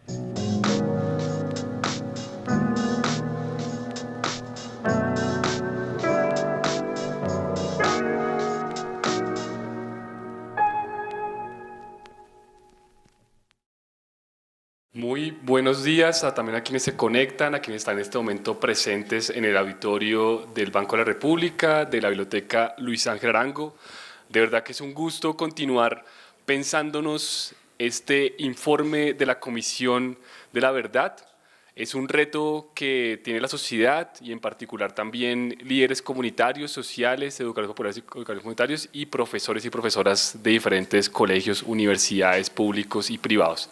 Muy buenos días también a quienes se conectan, a quienes están en este momento presentes en el auditorio del Banco de la República, de la Biblioteca Luis Ángel Arango. De verdad que es un gusto continuar pensándonos este informe de la Comisión de la Verdad. Es un reto que tiene la sociedad y en particular también líderes comunitarios, sociales, educadores populares y educadores comunitarios y profesores y profesoras de diferentes colegios, universidades públicos y privados.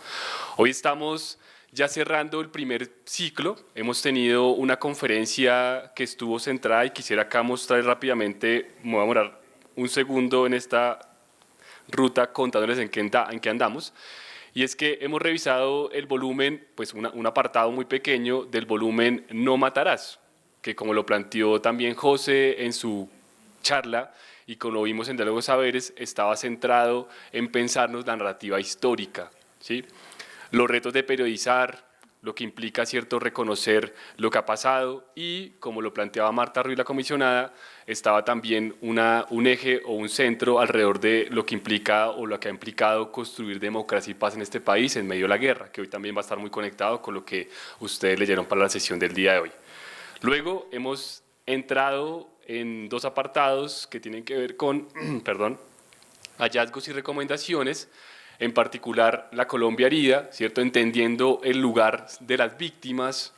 Hoy estamos ya cerrando el primer ciclo. Hemos tenido una conferencia que estuvo centrada y quisiera acá mostrar rápidamente, me voy a demorar un segundo en esta ruta contándoles en qué andamos. Y es que hemos revisado el volumen, pues un apartado muy pequeño del volumen No Matarás, que como lo planteó también José en su charla y como lo vimos en Diálogos Saberes, estaba centrado en pensarnos la narrativa histórica, ¿sí? Los retos de periodizar, lo que implica cierto reconocer lo que ha pasado y, como lo planteaba Marta Ruiz, la comisionada, estaba también un eje o un centro alrededor de lo que implica o lo que ha implicado construir democracia y paz en este país en medio de la guerra, que hoy también va a estar muy conectado con lo que ustedes leyeron para la sesión del día de hoy. Luego hemos entrado en dos apartados que tienen que ver con perdón, hallazgos y recomendaciones, en particular la Colombia herida, ¿cierto? Entendiendo el lugar de las víctimas,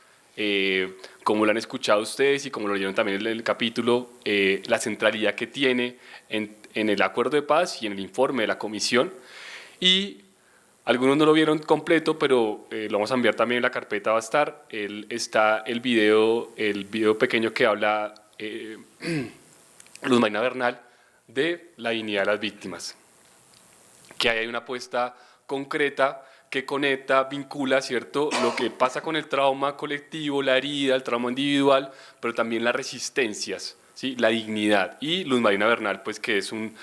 como lo han escuchado ustedes y como lo leyeron también en el capítulo, la centralidad que tiene en el acuerdo de paz y en el informe de la comisión. Y algunos no lo vieron completo, pero lo vamos a enviar también en la carpeta, va a estar. Está el video pequeño que habla Luz Marina Bernal de la dignidad de las víctimas. Que hay una apuesta concreta que conecta, vincula, ¿cierto?, lo que pasa con el trauma colectivo, la herida, el trauma individual, pero también las resistencias, ¿sí?, la dignidad. Y Luz Marina Bernal, pues que es un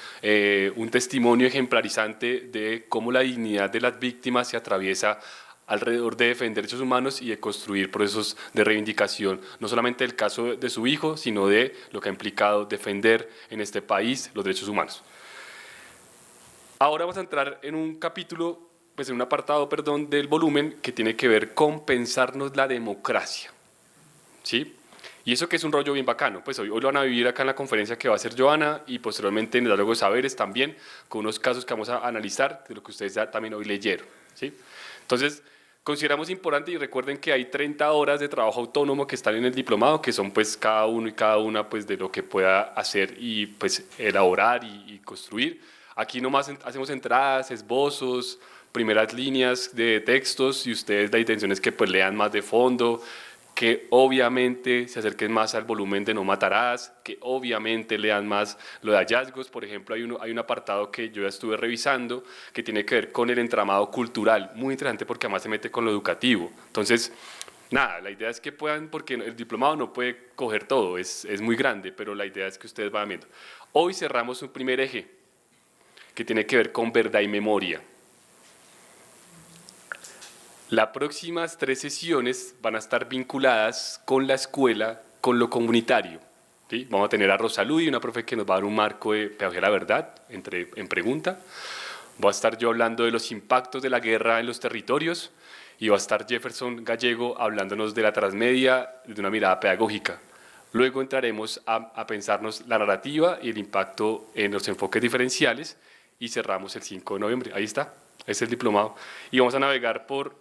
testimonio ejemplarizante de cómo la dignidad de las víctimas se atraviesa alrededor de defender derechos humanos y de construir procesos de reivindicación, no solamente del caso de su hijo, sino de lo que ha implicado defender en este país los derechos humanos. Ahora vamos a entrar en un capítulo, pues en un apartado, perdón, del volumen que tiene que ver con pensarnos la democracia, ¿sí? Y eso que es un rollo bien bacano, pues hoy lo van a vivir acá en la conferencia que va a hacer Joana y posteriormente en el diálogo de saberes también, con unos casos que vamos a analizar de lo que ustedes ya también hoy leyeron, ¿sí? Entonces, consideramos importante y recuerden que hay 30 horas de trabajo autónomo que están en el diplomado, que son pues cada uno y cada una pues de lo que pueda hacer y pues elaborar y construir. Aquí nomás hacemos entradas, esbozos, primeras líneas de textos y ustedes la intención es que pues lean más de fondo, que obviamente se acerquen más al volumen de No Matarás, que obviamente lean más lo de hallazgos. Por ejemplo, hay un apartado que yo ya estuve revisando que tiene que ver con el entramado cultural, muy interesante porque además se mete con lo educativo. Entonces, nada, la idea es que puedan, porque el diplomado no puede coger todo, es muy grande, pero la idea es que ustedes vayan viendo. Hoy cerramos un primer eje, que tiene que ver con verdad y memoria. Las próximas 3 sesiones van a estar vinculadas con la escuela, con lo comunitario, ¿sí? Vamos a tener a Rosalud, una profe que nos va a dar un marco de pedagogía de la verdad en pregunta. Voy a estar yo hablando de los impactos de la guerra en los territorios y va a estar Jefferson Gallego hablándonos de la transmedia desde una mirada pedagógica. Luego entraremos a pensarnos la narrativa y el impacto en los enfoques diferenciales y cerramos el 5 de noviembre. Ahí está, es el diplomado. Y vamos a navegar por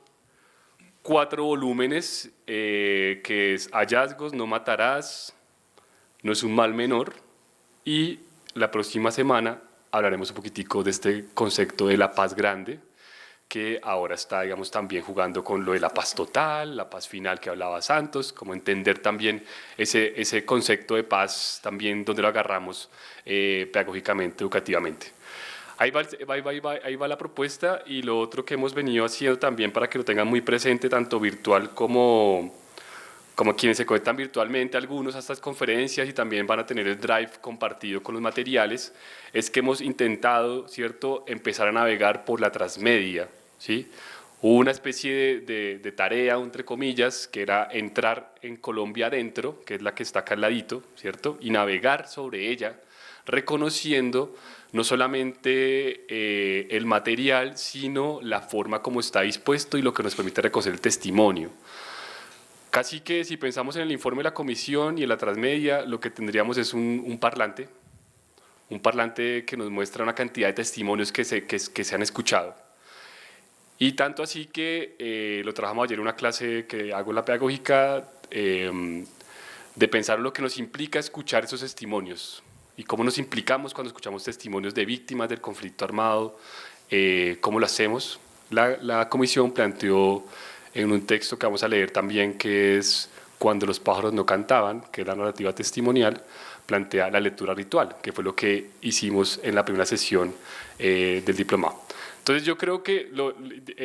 4 volúmenes, que es Hallazgos, No Matarás, No es un mal menor, y la próxima semana hablaremos un poquitico de este concepto de la paz grande, que ahora está, digamos, también jugando con lo de la paz total, la paz final que hablaba Santos, como entender también ese concepto de paz, también donde lo agarramos pedagógicamente, educativamente. Ahí va la propuesta y lo otro que hemos venido haciendo también para que lo tengan muy presente, tanto virtual como quienes se conectan virtualmente, algunos a estas conferencias y también van a tener el drive compartido con los materiales, es que hemos intentado, ¿cierto?, empezar a navegar por la transmedia, ¿sí? Hubo una especie de tarea, entre comillas, que era entrar en Colombia adentro, que es la que está acá al ladito, ¿cierto? Y navegar sobre ella, reconociendo no solamente el material, sino la forma como está dispuesto y lo que nos permite reconocer el testimonio. Casi que si pensamos en el informe de la comisión y en la transmedia, lo que tendríamos es un parlante que nos muestra una cantidad de testimonios que se han escuchado. Y tanto así que lo trabajamos ayer en una clase que hago en la pedagógica, de pensar lo que nos implica escuchar esos testimonios y cómo nos implicamos cuando escuchamos testimonios de víctimas del conflicto armado, cómo lo hacemos. La comisión planteó en un texto que vamos a leer también, que es Cuando los pájaros no cantaban, que es la narrativa testimonial, plantea la lectura ritual, que fue lo que hicimos en la primera sesión del diplomado. Entonces yo creo que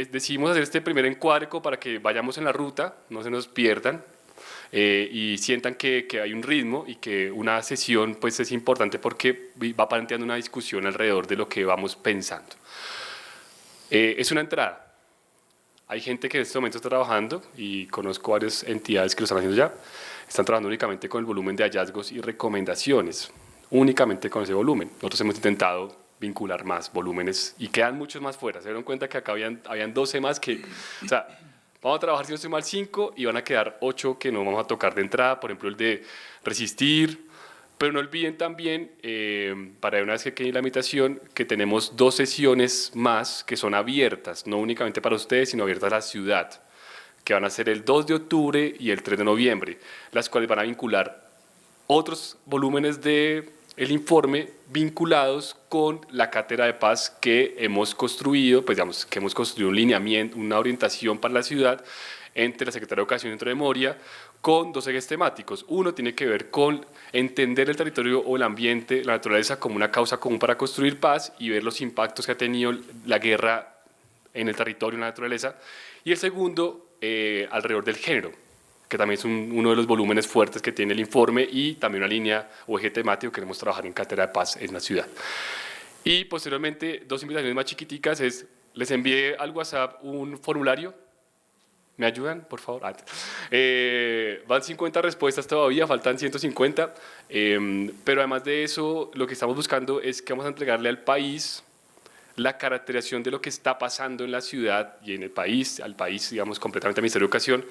decidimos hacer este primer encuadre para que vayamos en la ruta, no se nos pierdan, y sientan que hay un ritmo y que una sesión pues es importante porque va planteando una discusión alrededor de lo que vamos pensando. Es una entrada. Hay gente que en este momento está trabajando, y conozco varias entidades que lo están haciendo ya, están trabajando únicamente con el volumen de hallazgos y recomendaciones, únicamente con ese volumen. Nosotros hemos intentado vincular más volúmenes y quedan muchos más fuera. Se dieron cuenta que acá habían 12 más que, o sea, vamos a trabajar, si no estoy mal, 5 y van a quedar 8 que no vamos a tocar de entrada, por ejemplo el de resistir, pero no olviden también, para una vez que quede la invitación, que tenemos 2 sesiones más que son abiertas, no únicamente para ustedes, sino abiertas a la ciudad, que van a ser el 2 de octubre y el 3 de noviembre, las cuales van a vincular otros volúmenes del informe vinculados con la cátedra de paz que hemos construido, pues digamos que hemos construido un lineamiento, una orientación para la ciudad entre la Secretaría de Educación y Centro de Memoria, con 2 ejes temáticos. Uno tiene que ver con entender el territorio o el ambiente, la naturaleza como una causa común para construir paz y ver los impactos que ha tenido la guerra en el territorio, en la naturaleza. Y el segundo, alrededor del género, que también es uno de los volúmenes fuertes que tiene el informe, y también una línea o eje temático que queremos trabajar en Cátedra de Paz en la ciudad. Y posteriormente, 2 invitaciones más chiquiticas es, les envié al WhatsApp un formulario. ¿Me ayudan, por favor? Van 50 respuestas todavía, faltan 150, pero además de eso, lo que estamos buscando es que vamos a entregarle al país la caracterización de lo que está pasando en la ciudad y en el país, al país, digamos, completamente al Ministerio de Educación,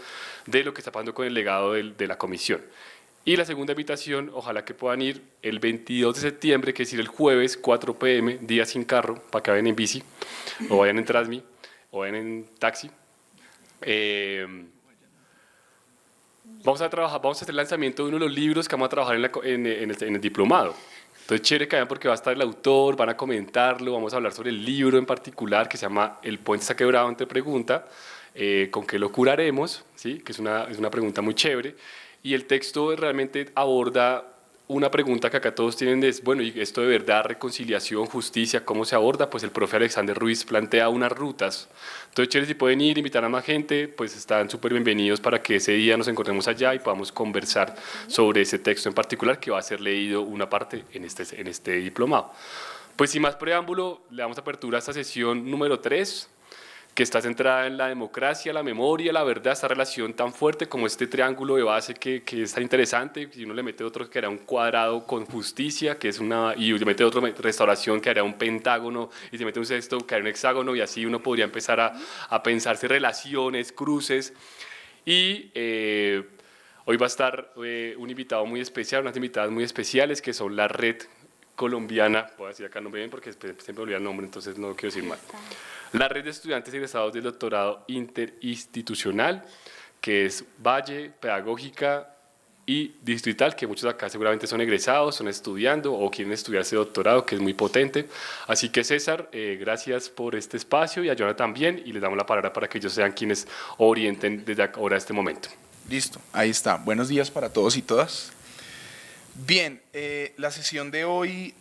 de lo que está pasando con el legado de la comisión. Y la segunda invitación, ojalá que puedan ir el 22 de septiembre, que es decir, el jueves, 4 p.m., día sin carro, para que vayan en bici, o vayan en Transmi, o vayan en taxi. Vamos a hacer el lanzamiento de uno de los libros que vamos a trabajar en el diplomado. Entonces, chévere que vayan porque va a estar el autor, van a comentarlo, vamos a hablar sobre el libro en particular que se llama El puente está quebrado, entre pregunta, con qué lo curaremos, ¿sí? Que es una pregunta muy chévere, y el texto realmente aborda una pregunta que acá todos tienen es, bueno, ¿y esto de verdad, reconciliación, justicia, cómo se aborda? Pues el profe Alexander Ruiz plantea unas rutas. Entonces, chévere, si pueden ir, invitar a más gente, pues están súper bienvenidos para que ese día nos encontremos allá y podamos conversar sobre ese texto en particular que va a ser leído una parte en este diplomado. Pues sin más preámbulo, le damos apertura a esta sesión número 3, que está centrada en la democracia, la memoria, la verdad, esta relación tan fuerte como este triángulo de base que es tan interesante. Si uno le mete otro que hará un cuadrado con justicia, que es y le mete otro restauración que hará un pentágono, y se mete un sexto que hará un hexágono, y así uno podría empezar a pensarse relaciones, cruces. Y hoy va a estar un invitado muy especial, unas invitadas muy especiales, que son la Red Colombiana, voy a decir acá el nombre bien porque siempre me olvido el nombre, entonces no lo quiero decir mal. La Red de Estudiantes Egresados del Doctorado Interinstitucional, que es Valle, Pedagógica y Distrital, que muchos acá seguramente son egresados, son estudiando o quieren estudiar ese doctorado, que es muy potente. Así que César, gracias por este espacio, y a Jonah también, y les damos la palabra para que ellos sean quienes orienten desde ahora a este momento. Listo, ahí está. Buenos días para todos y todas. Bien, la sesión de hoy,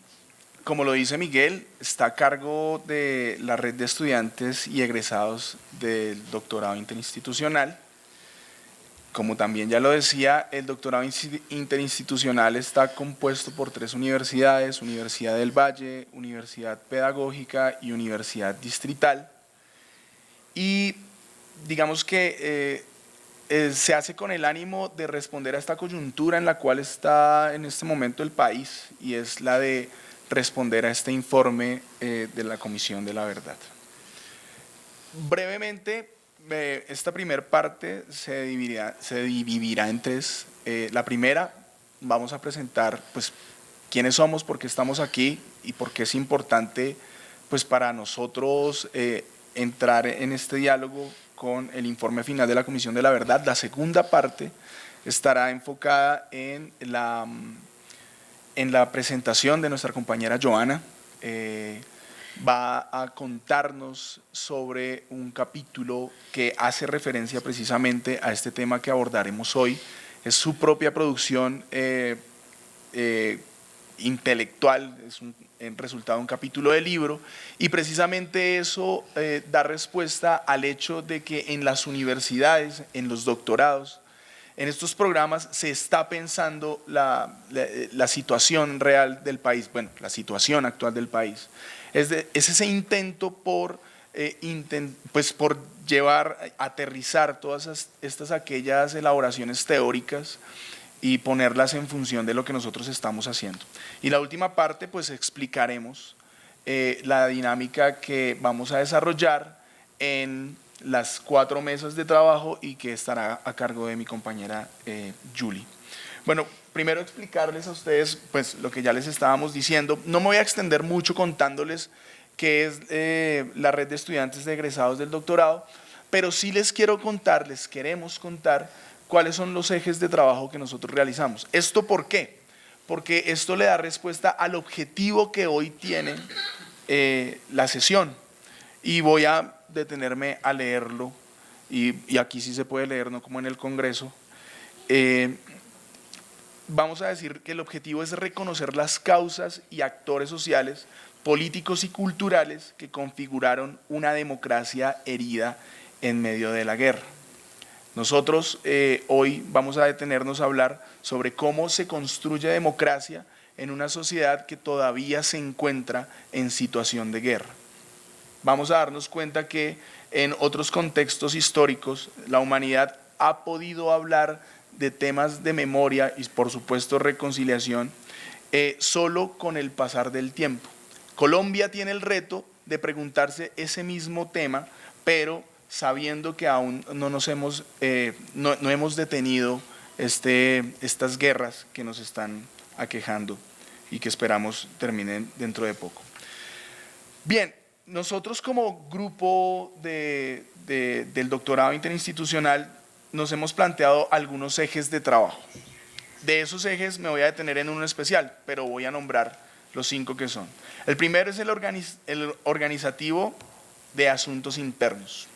como lo dice Miguel, está a cargo de la Red de Estudiantes y Egresados del Doctorado Interinstitucional. Como también ya lo decía, el Doctorado Interinstitucional está compuesto por 3 universidades: Universidad del Valle, Universidad Pedagógica y Universidad Distrital. Y digamos que se hace con el ánimo de responder a esta coyuntura en la cual está en este momento el país, y es la de responder a este informe de la Comisión de la Verdad. Brevemente, esta primera parte se dividirá en tres. La primera, vamos a presentar pues, quiénes somos, por qué estamos aquí y por qué es importante pues, para nosotros entrar en este diálogo con el informe final de la Comisión de la Verdad. La segunda parte estará enfocada en la presentación de nuestra compañera Joana. Va a contarnos sobre un capítulo que hace referencia precisamente a este tema que abordaremos hoy. Es su propia producción intelectual, es el resultado de un capítulo de libro, y precisamente eso da respuesta al hecho de que en las universidades, en los doctorados, en estos programas se está pensando la situación real del país, bueno, la situación actual del país. Es ese intento por llevar, aterrizar todas aquellas elaboraciones teóricas y ponerlas en función de lo que nosotros estamos haciendo. Y la última parte, pues explicaremos la dinámica que vamos a desarrollar en las 4 mesas de trabajo y que estará a cargo de mi compañera Julie. Bueno, primero explicarles a ustedes pues, lo que ya les estábamos diciendo. No me voy a extender mucho contándoles qué es la red de estudiantes de egresados del doctorado, pero sí les queremos contar cuáles son los ejes de trabajo que nosotros realizamos. ¿Esto por qué? Porque esto le da respuesta al objetivo que hoy tiene la sesión. Y voy a detenerme a leerlo, y aquí sí se puede leer, no como en el Congreso. Vamos a decir que el objetivo es reconocer las causas y actores sociales, políticos y culturales que configuraron una democracia herida en medio de la guerra. Nosotros hoy vamos a detenernos a hablar sobre cómo se construye democracia en una sociedad que todavía se encuentra en situación de guerra. Vamos a darnos cuenta que en otros contextos históricos la humanidad ha podido hablar de temas de memoria y por supuesto reconciliación solo con el pasar del tiempo. Colombia tiene el reto de preguntarse ese mismo tema, pero sabiendo que aún no hemos detenido estas guerras que nos están aquejando y que esperamos terminen dentro de poco. Bien, nosotros como grupo del doctorado interinstitucional nos hemos planteado algunos ejes de trabajo. De esos ejes me voy a detener en uno especial, pero voy a nombrar los 5 que son. El primero es el organizativo de asuntos internos.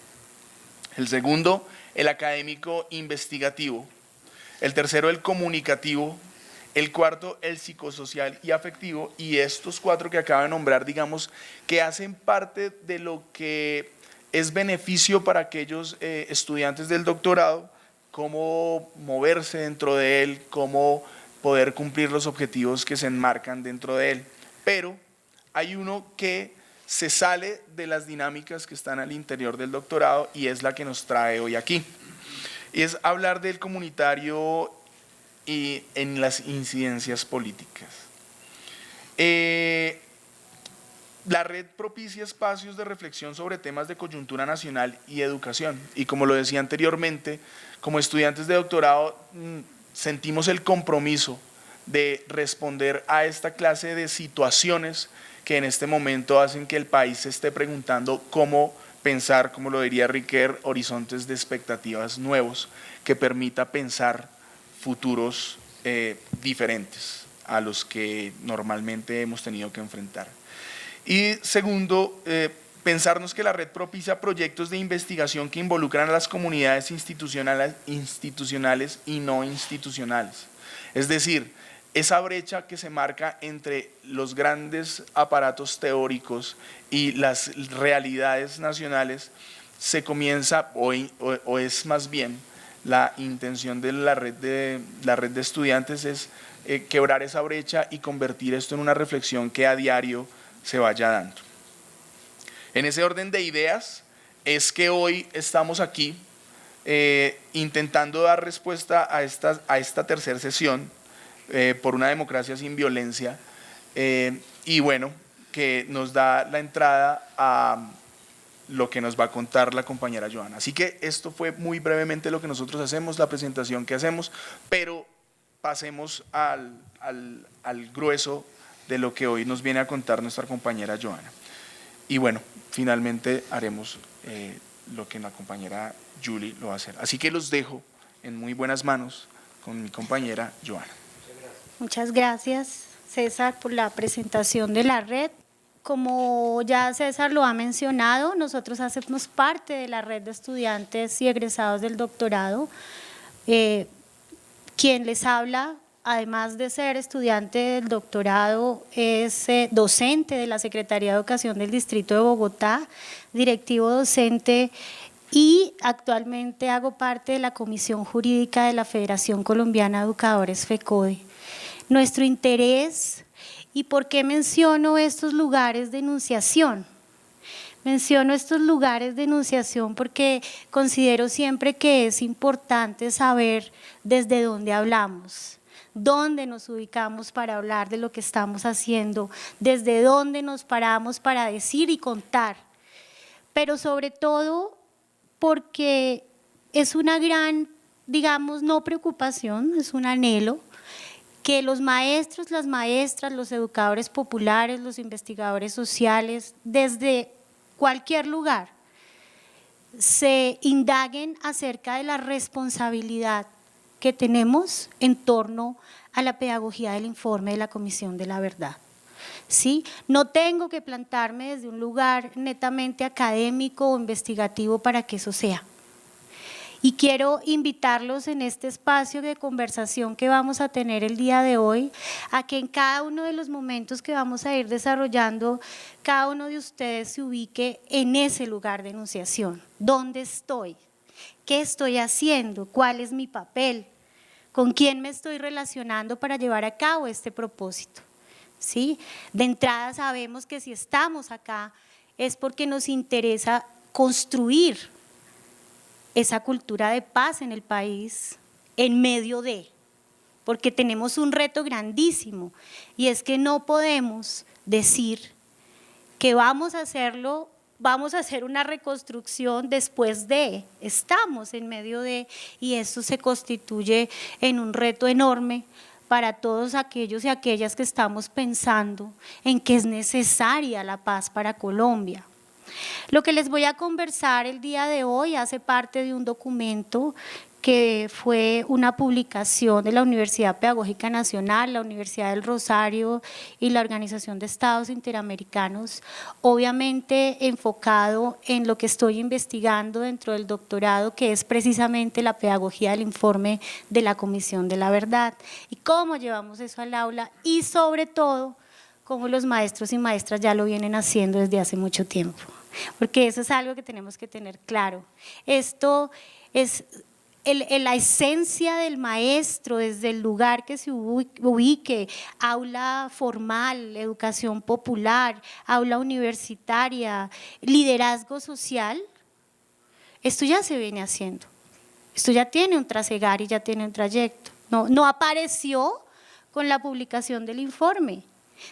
El segundo, el académico investigativo. El tercero, el comunicativo. El cuarto, el psicosocial y afectivo. Y estos 4 que acabo de nombrar, digamos, que hacen parte de lo que es beneficio para aquellos estudiantes del doctorado, cómo moverse dentro de él, cómo poder cumplir los objetivos que se enmarcan dentro de él. Pero hay uno que se sale de las dinámicas que están al interior del doctorado y es la que nos trae hoy aquí. Y es hablar del comunitario y en las incidencias políticas. La red propicia espacios de reflexión sobre temas de coyuntura nacional y educación. Y como lo decía anteriormente, como estudiantes de doctorado sentimos el compromiso de responder a esta clase de situaciones que en este momento hacen que el país se esté preguntando cómo pensar, como lo diría Riquet, horizontes de expectativas nuevos que permita pensar futuros diferentes a los que normalmente hemos tenido que enfrentar. Y segundo, pensarnos que la red propicia proyectos de investigación que involucran a las comunidades institucionales y no institucionales. Es decir, esa brecha que se marca entre los grandes aparatos teóricos y las realidades nacionales se comienza, o es más bien la intención de la red de estudiantes es quebrar esa brecha y convertir esto en una reflexión que a diario se vaya dando. En ese orden de ideas, es que hoy estamos aquí intentando dar respuesta a esta tercera sesión por una democracia sin violencia y bueno, que nos da la entrada a lo que nos va a contar la compañera Joana. Así que esto fue muy brevemente lo que nosotros hacemos, la presentación que hacemos, pero pasemos al grueso de lo que hoy nos viene a contar nuestra compañera Joana. Y bueno, finalmente haremos lo que la compañera Julie lo va a hacer. Así que los dejo en muy buenas manos con mi compañera Joana. Muchas gracias, César, por la presentación de la red. Como ya César lo ha mencionado, nosotros hacemos parte de la red de estudiantes y egresados del doctorado. Quien les habla, además de ser estudiante del doctorado, es docente de la Secretaría de Educación del Distrito de Bogotá, directivo docente, y actualmente hago parte de la Comisión Jurídica de la Federación Colombiana de Educadores FECODE. Nuestro interés, ¿y por qué menciono estos lugares de enunciación? Menciono estos lugares de enunciación porque considero siempre que es importante saber desde dónde hablamos, dónde nos ubicamos para hablar de lo que estamos haciendo, desde dónde nos paramos para decir y contar, pero sobre todo porque es una gran, digamos, no preocupación, es un anhelo, que los maestros, las maestras, los educadores populares, los investigadores sociales, desde cualquier lugar, se indaguen acerca de la responsabilidad que tenemos en torno a la pedagogía del informe de la Comisión de la Verdad. ¿Sí? No tengo que plantarme desde un lugar netamente académico o investigativo para que eso sea. Y quiero invitarlos en este espacio de conversación que vamos a tener el día de hoy, a que en cada uno de los momentos que vamos a ir desarrollando, cada uno de ustedes se ubique en ese lugar de enunciación. ¿Dónde estoy? ¿Qué estoy haciendo? ¿Cuál es mi papel? ¿Con quién me estoy relacionando para llevar a cabo este propósito? ¿Sí? De entrada sabemos que si estamos acá es porque nos interesa construir esa cultura de paz en el país en medio de, porque tenemos un reto grandísimo y es que no podemos decir que vamos a hacerlo, vamos a hacer una reconstrucción después de, estamos en medio de, y esto se constituye en un reto enorme para todos aquellos y aquellas que estamos pensando en que es necesaria la paz para Colombia. Lo que les voy a conversar el día de hoy hace parte de un documento que fue una publicación de la Universidad Pedagógica Nacional, la Universidad del Rosario y la Organización de Estados Interamericanos, obviamente enfocado en lo que estoy investigando dentro del doctorado, que es precisamente la pedagogía del informe de la Comisión de la Verdad y cómo llevamos eso al aula y sobre todo cómo los maestros y maestras ya lo vienen haciendo desde hace mucho tiempo, porque eso es algo que tenemos que tener claro. Esto es la esencia del maestro desde el lugar que se ubique, aula formal, educación popular, aula universitaria, liderazgo social. Esto ya se viene haciendo, esto ya tiene un trasegar y ya tiene un trayecto. No apareció con la publicación del informe.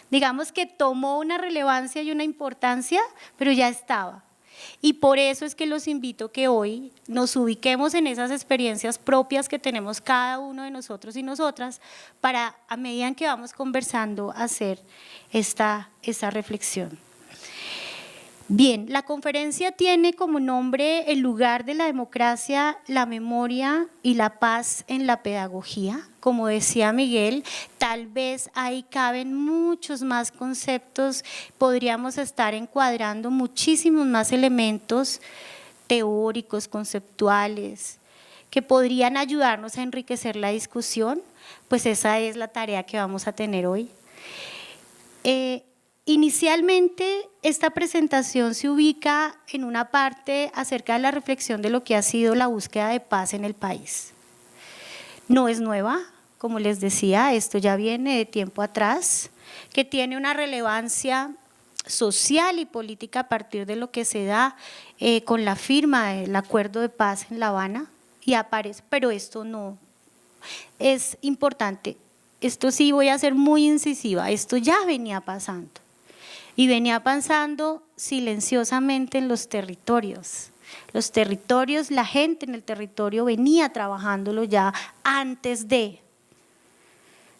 Digamos que tomó una relevancia y una importancia, pero ya estaba. Y por eso es que los invito que hoy nos ubiquemos en esas experiencias propias que tenemos cada uno de nosotros y nosotras para, a medida que vamos conversando, hacer esta reflexión. Bien, la conferencia tiene como nombre el lugar de la democracia, la memoria y la paz en la pedagogía. Como decía Miguel, tal vez ahí caben muchos más conceptos, podríamos estar encuadrando muchísimos más elementos teóricos, conceptuales, que podrían ayudarnos a enriquecer la discusión, pues esa es la tarea que vamos a tener hoy. Inicialmente, esta presentación se ubica en una parte acerca de la reflexión de lo que ha sido la búsqueda de paz en el país. No es nueva, como les decía, esto ya viene de tiempo atrás, que tiene una relevancia social y política a partir de lo que se da con la firma del acuerdo de paz en La Habana y aparece, pero esto no es importante, esto sí voy a ser muy incisiva, esto ya venía pasando y venía pasando silenciosamente en los territorios. Los territorios, la gente en el territorio venía trabajándolo ya antes de.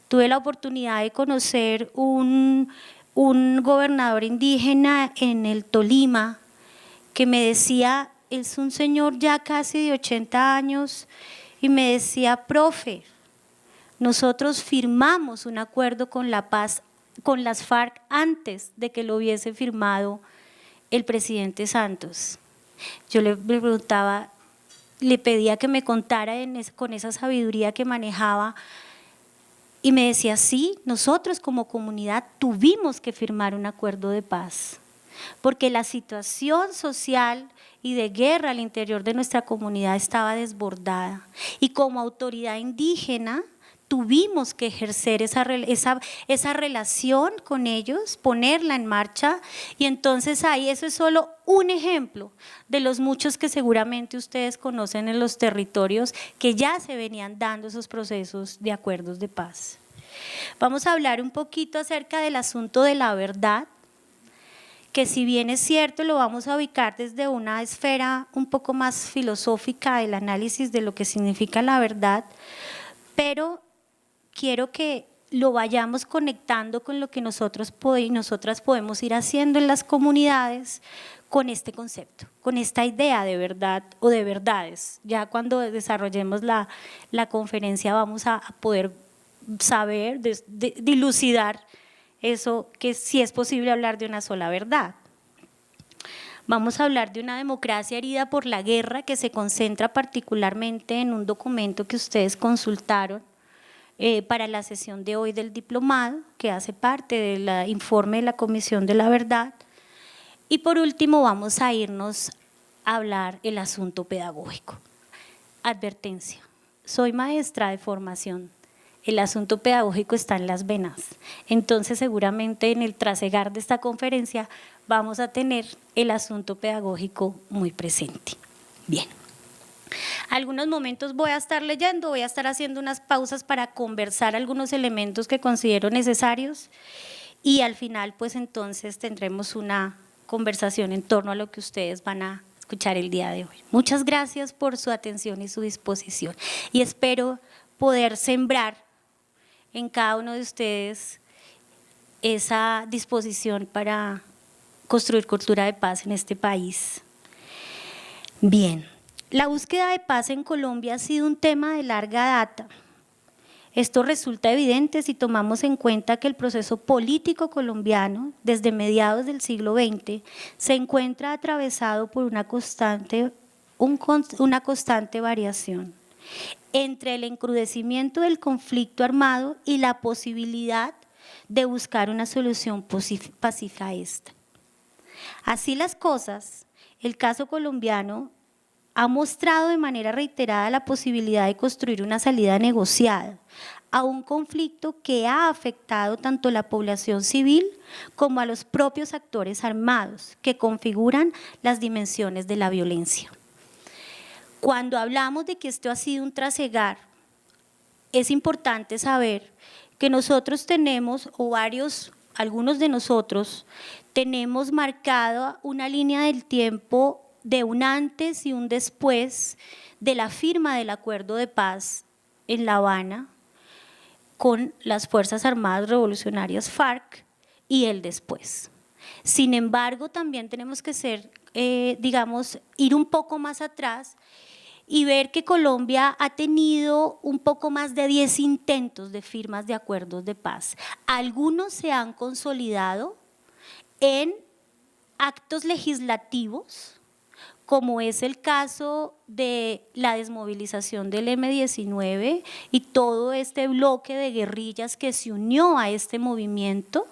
Tuve la oportunidad de conocer un gobernador indígena en el Tolima que me decía, es un señor ya casi de 80 años, y me decía, profe, nosotros firmamos un acuerdo con la paz, con las FARC antes de que lo hubiese firmado el presidente Santos. Yo le preguntaba, le pedía que me contara con esa sabiduría que manejaba y me decía, sí, nosotros como comunidad tuvimos que firmar un acuerdo de paz porque la situación social y de guerra al interior de nuestra comunidad estaba desbordada y como autoridad indígena tuvimos que ejercer esa relación con ellos, ponerla en marcha y entonces ahí eso es solo un ejemplo de los muchos que seguramente ustedes conocen en los territorios que ya se venían dando esos procesos de acuerdos de paz. Vamos a hablar un poquito acerca del asunto de la verdad, que si bien es cierto lo vamos a ubicar desde una esfera un poco más filosófica del análisis de lo que significa la verdad, pero quiero que lo vayamos conectando con lo que nosotros y nosotras podemos ir haciendo en las comunidades con este concepto, con esta idea de verdad o de verdades. Ya cuando desarrollemos la conferencia vamos a poder saber, dilucidar eso, que sí es posible hablar de una sola verdad. Vamos a hablar de una democracia herida por la guerra que se concentra particularmente en un documento que ustedes consultaron para la sesión de hoy del diplomado, que hace parte del informe de la Comisión de la Verdad. Y por último vamos a irnos a hablar el asunto pedagógico. Advertencia, soy maestra de formación, el asunto pedagógico está en las venas, entonces seguramente en el trasegar de esta conferencia vamos a tener el asunto pedagógico muy presente. Bien. Algunos momentos voy a estar leyendo, voy a estar haciendo unas pausas para conversar algunos elementos que considero necesarios y al final pues entonces tendremos una conversación en torno a lo que ustedes van a escuchar el día de hoy. Muchas gracias por su atención y su disposición y espero poder sembrar en cada uno de ustedes esa disposición para construir cultura de paz en este país. Bien. La búsqueda de paz en Colombia ha sido un tema de larga data. Esto resulta evidente si tomamos en cuenta que el proceso político colombiano, desde mediados del siglo XX, se encuentra atravesado por una constante variación entre el encrudecimiento del conflicto armado y la posibilidad de buscar una solución pacífica a esta. Así las cosas, el caso colombiano ha mostrado de manera reiterada la posibilidad de construir una salida negociada a un conflicto que ha afectado tanto a la población civil como a los propios actores armados que configuran las dimensiones de la violencia. Cuando hablamos de que esto ha sido un trasegar, es importante saber que nosotros tenemos, algunos de nosotros, tenemos marcado una línea del tiempo de un antes y un después de la firma del acuerdo de paz en La Habana con las Fuerzas Armadas Revolucionarias FARC y el después. Sin embargo, también tenemos que ir un poco más atrás y ver que Colombia ha tenido un poco más de 10 intentos de firmas de acuerdos de paz. Algunos se han consolidado en actos legislativos, como es el caso de la desmovilización del M-19 y todo este bloque de guerrillas que se unió a este movimiento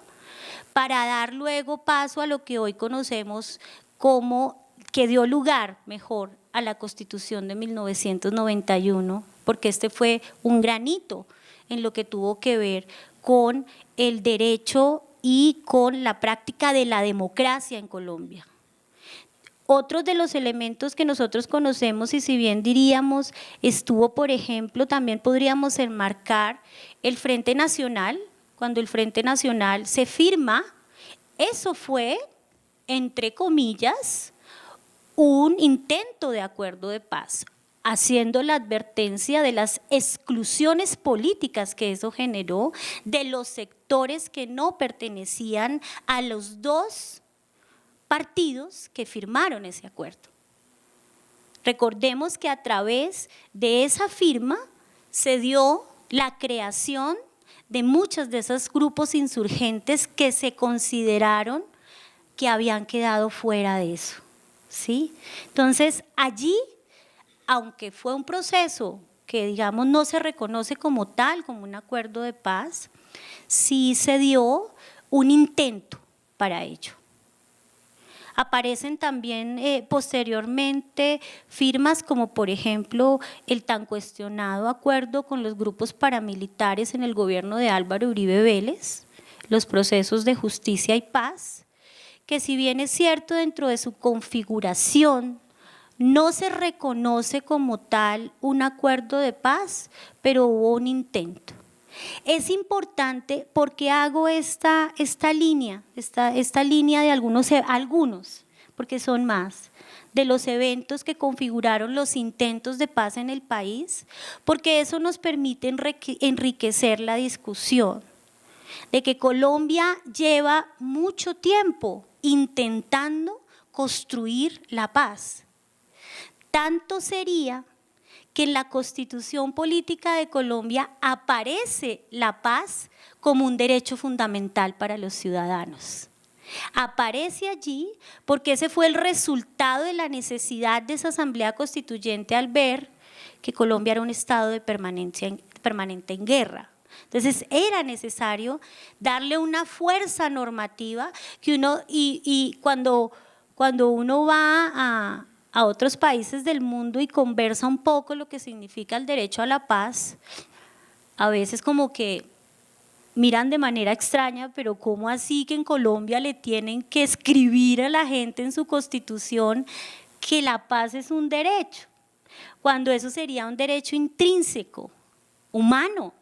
para dar luego paso a lo que hoy conocemos como que dio lugar mejor a la Constitución de 1991, porque este fue un gran hito en lo que tuvo que ver con el derecho y con la práctica de la democracia en Colombia. Otros de los elementos que nosotros conocemos, y si bien diríamos estuvo, por ejemplo, también podríamos enmarcar el Frente Nacional. Cuando el Frente Nacional se firma, eso fue, entre comillas, un intento de acuerdo de paz, haciendo la advertencia de las exclusiones políticas que eso generó, de los sectores que no pertenecían a los dos partidos que firmaron ese acuerdo. Recordemos que a través de esa firma se dio la creación de muchos de esos grupos insurgentes que se consideraron que habían quedado fuera de eso, ¿sí? Entonces, allí, aunque fue un proceso que, digamos, no se reconoce como tal, como un acuerdo de paz, sí se dio un intento para ello. Aparecen también posteriormente firmas como, por ejemplo, el tan cuestionado acuerdo con los grupos paramilitares en el gobierno de Álvaro Uribe Vélez, los procesos de justicia y paz, que si bien es cierto dentro de su configuración no se reconoce como tal un acuerdo de paz, pero hubo un intento. Es importante porque hago esta línea de algunos, porque son más, de los eventos que configuraron los intentos de paz en el país, porque eso nos permite enriquecer la discusión de que Colombia lleva mucho tiempo intentando construir la paz. Tanto sería que en la Constitución Política de Colombia aparece la paz como un derecho fundamental para los ciudadanos. Aparece allí porque ese fue el resultado de la necesidad de esa Asamblea Constituyente al ver que Colombia era un estado de permanente en guerra. Entonces era necesario darle una fuerza normativa que uno, y cuando uno va a otros países del mundo y conversa un poco lo que significa el derecho a la paz, a veces como que miran de manera extraña, pero ¿cómo así que en Colombia le tienen que escribir a la gente en su constitución que la paz es un derecho? Cuando eso sería un derecho intrínseco, humano,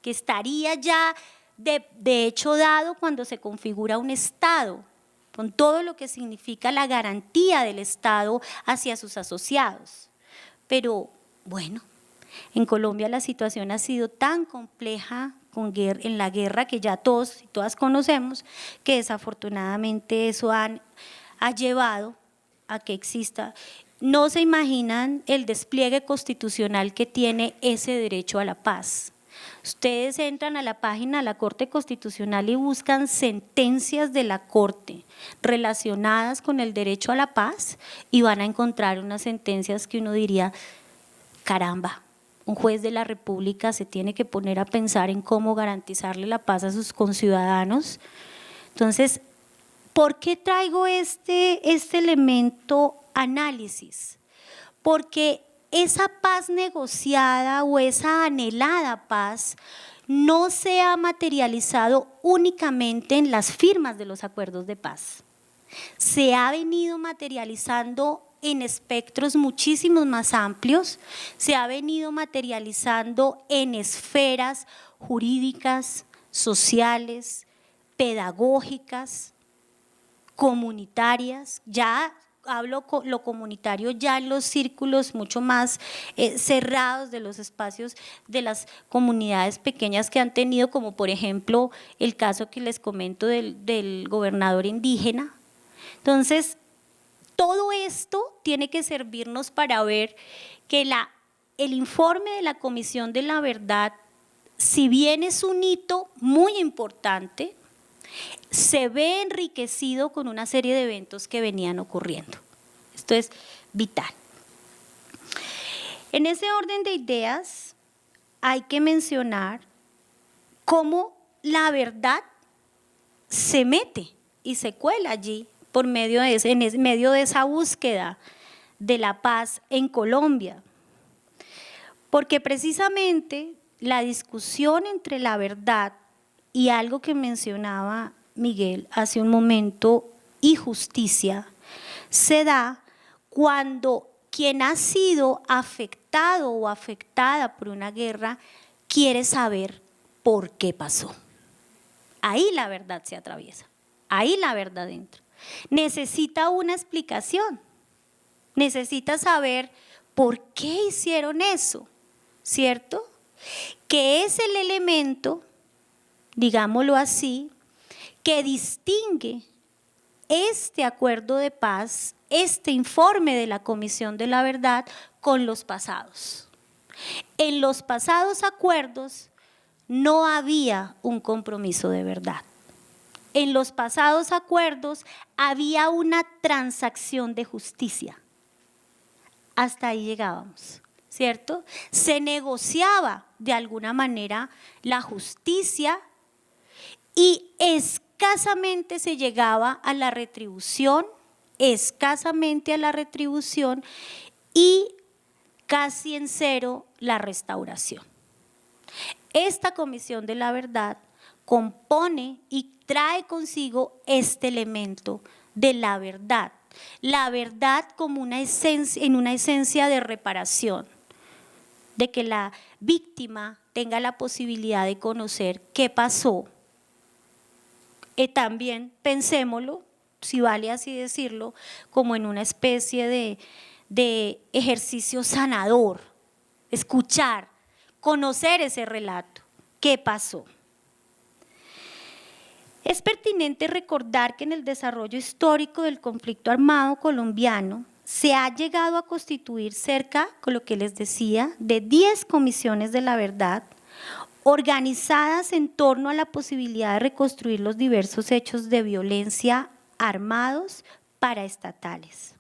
que estaría ya de hecho dado cuando se configura un Estado, con todo lo que significa la garantía del Estado hacia sus asociados. Pero bueno, en Colombia la situación ha sido tan compleja en la guerra que ya todos y todas conocemos, que desafortunadamente eso ha llevado a que exista. No se imaginan el despliegue constitucional que tiene ese derecho a la paz. Ustedes entran a la página de la Corte Constitucional y buscan sentencias de la Corte relacionadas con el derecho a la paz y van a encontrar unas sentencias que uno diría, caramba, un juez de la República se tiene que poner a pensar en cómo garantizarle la paz a sus conciudadanos. Entonces, ¿por qué traigo este elemento análisis? Porque esa paz negociada o esa anhelada paz no se ha materializado únicamente en las firmas de los acuerdos de paz. Se ha venido materializando en espectros muchísimos más amplios, se ha venido materializando en esferas jurídicas, sociales, pedagógicas, comunitarias. Ya hablo lo comunitario ya en los círculos mucho más cerrados de los espacios de las comunidades pequeñas que han tenido, como por ejemplo el caso que les comento del gobernador indígena. Entonces, todo esto tiene que servirnos para ver que el informe de la Comisión de la Verdad, si bien es un hito muy importante, se ve enriquecido con una serie de eventos que venían ocurriendo. Esto es vital. En ese orden de ideas hay que mencionar cómo la verdad se mete y se cuela allí por medio de esa búsqueda de la paz en Colombia. Porque precisamente la discusión entre la verdad y algo que mencionaba Miguel hace un momento, y justicia, se da cuando quien ha sido afectado o afectada por una guerra quiere saber por qué pasó. Ahí la verdad se atraviesa, ahí la verdad entra. Necesita una explicación, necesita saber por qué hicieron eso, ¿cierto? Que es el elemento, digámoslo así, que distingue este acuerdo de paz, este informe de la Comisión de la Verdad con los pasados. En los pasados acuerdos no había un compromiso de verdad. En los pasados acuerdos había una transacción de justicia. Hasta ahí llegábamos, ¿cierto? Se negociaba de alguna manera la justicia y escasamente se llegaba a la retribución, escasamente a la retribución y casi en cero la restauración. Esta Comisión de la Verdad compone y trae consigo este elemento de la verdad como una esencia, en una esencia de reparación, de que la víctima tenga la posibilidad de conocer qué pasó. También pensémoslo, si vale así decirlo, como en una especie de ejercicio sanador, escuchar, conocer ese relato, qué pasó. Es pertinente recordar que en el desarrollo histórico del conflicto armado colombiano se ha llegado a constituir cerca, con lo que les decía, de 10 comisiones de la verdad, organizadas en torno a la posibilidad de reconstruir los diversos hechos de violencia armados paraestatales,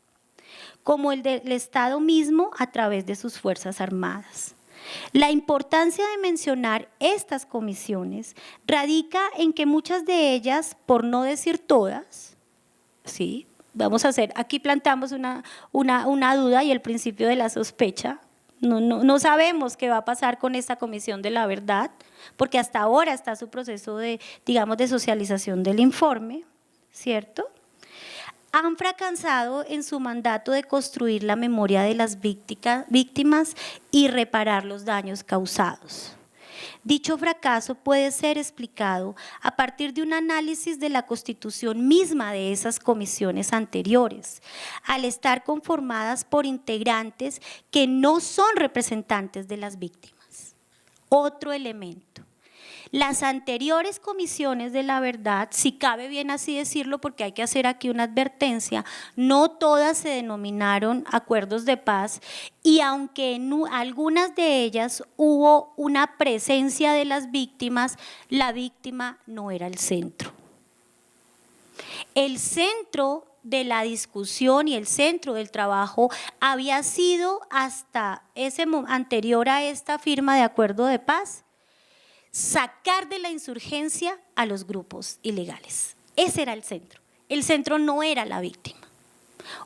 como el del Estado mismo a través de sus Fuerzas Armadas. La importancia de mencionar estas comisiones radica en que muchas de ellas, por no decir todas, ¿sí? Vamos a hacer, aquí plantamos una duda y el principio de la sospecha. No sabemos qué va a pasar con esta Comisión de la Verdad, porque hasta ahora está su proceso de, digamos, de socialización del informe, ¿cierto? Han fracasado en su mandato de construir la memoria de las víctimas y reparar los daños causados. Dicho fracaso puede ser explicado a partir de un análisis de la constitución misma de esas comisiones anteriores, al estar conformadas por integrantes que no son representantes de las víctimas. Otro elemento. Las anteriores comisiones de la verdad, si cabe bien así decirlo, porque hay que hacer aquí una advertencia, no todas se denominaron acuerdos de paz y aunque en algunas de ellas hubo una presencia de las víctimas, la víctima no era el centro. El centro de la discusión y el centro del trabajo había sido hasta ese anterior a esta firma de acuerdo de paz, sacar de la insurgencia a los grupos ilegales. Ese era el centro. El centro no era la víctima.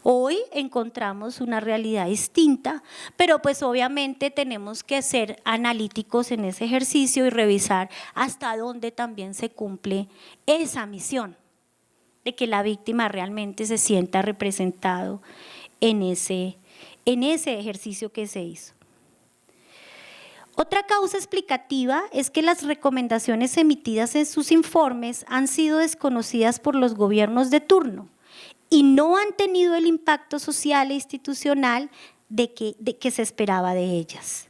Hoy encontramos una realidad distinta, pero pues obviamente tenemos que ser analíticos en ese ejercicio y revisar hasta dónde también se cumple esa misión de que la víctima realmente se sienta representado en ese ejercicio que se hizo. Otra causa explicativa es que las recomendaciones emitidas en sus informes han sido desconocidas por los gobiernos de turno y no han tenido el impacto social e institucional de que se esperaba de ellas.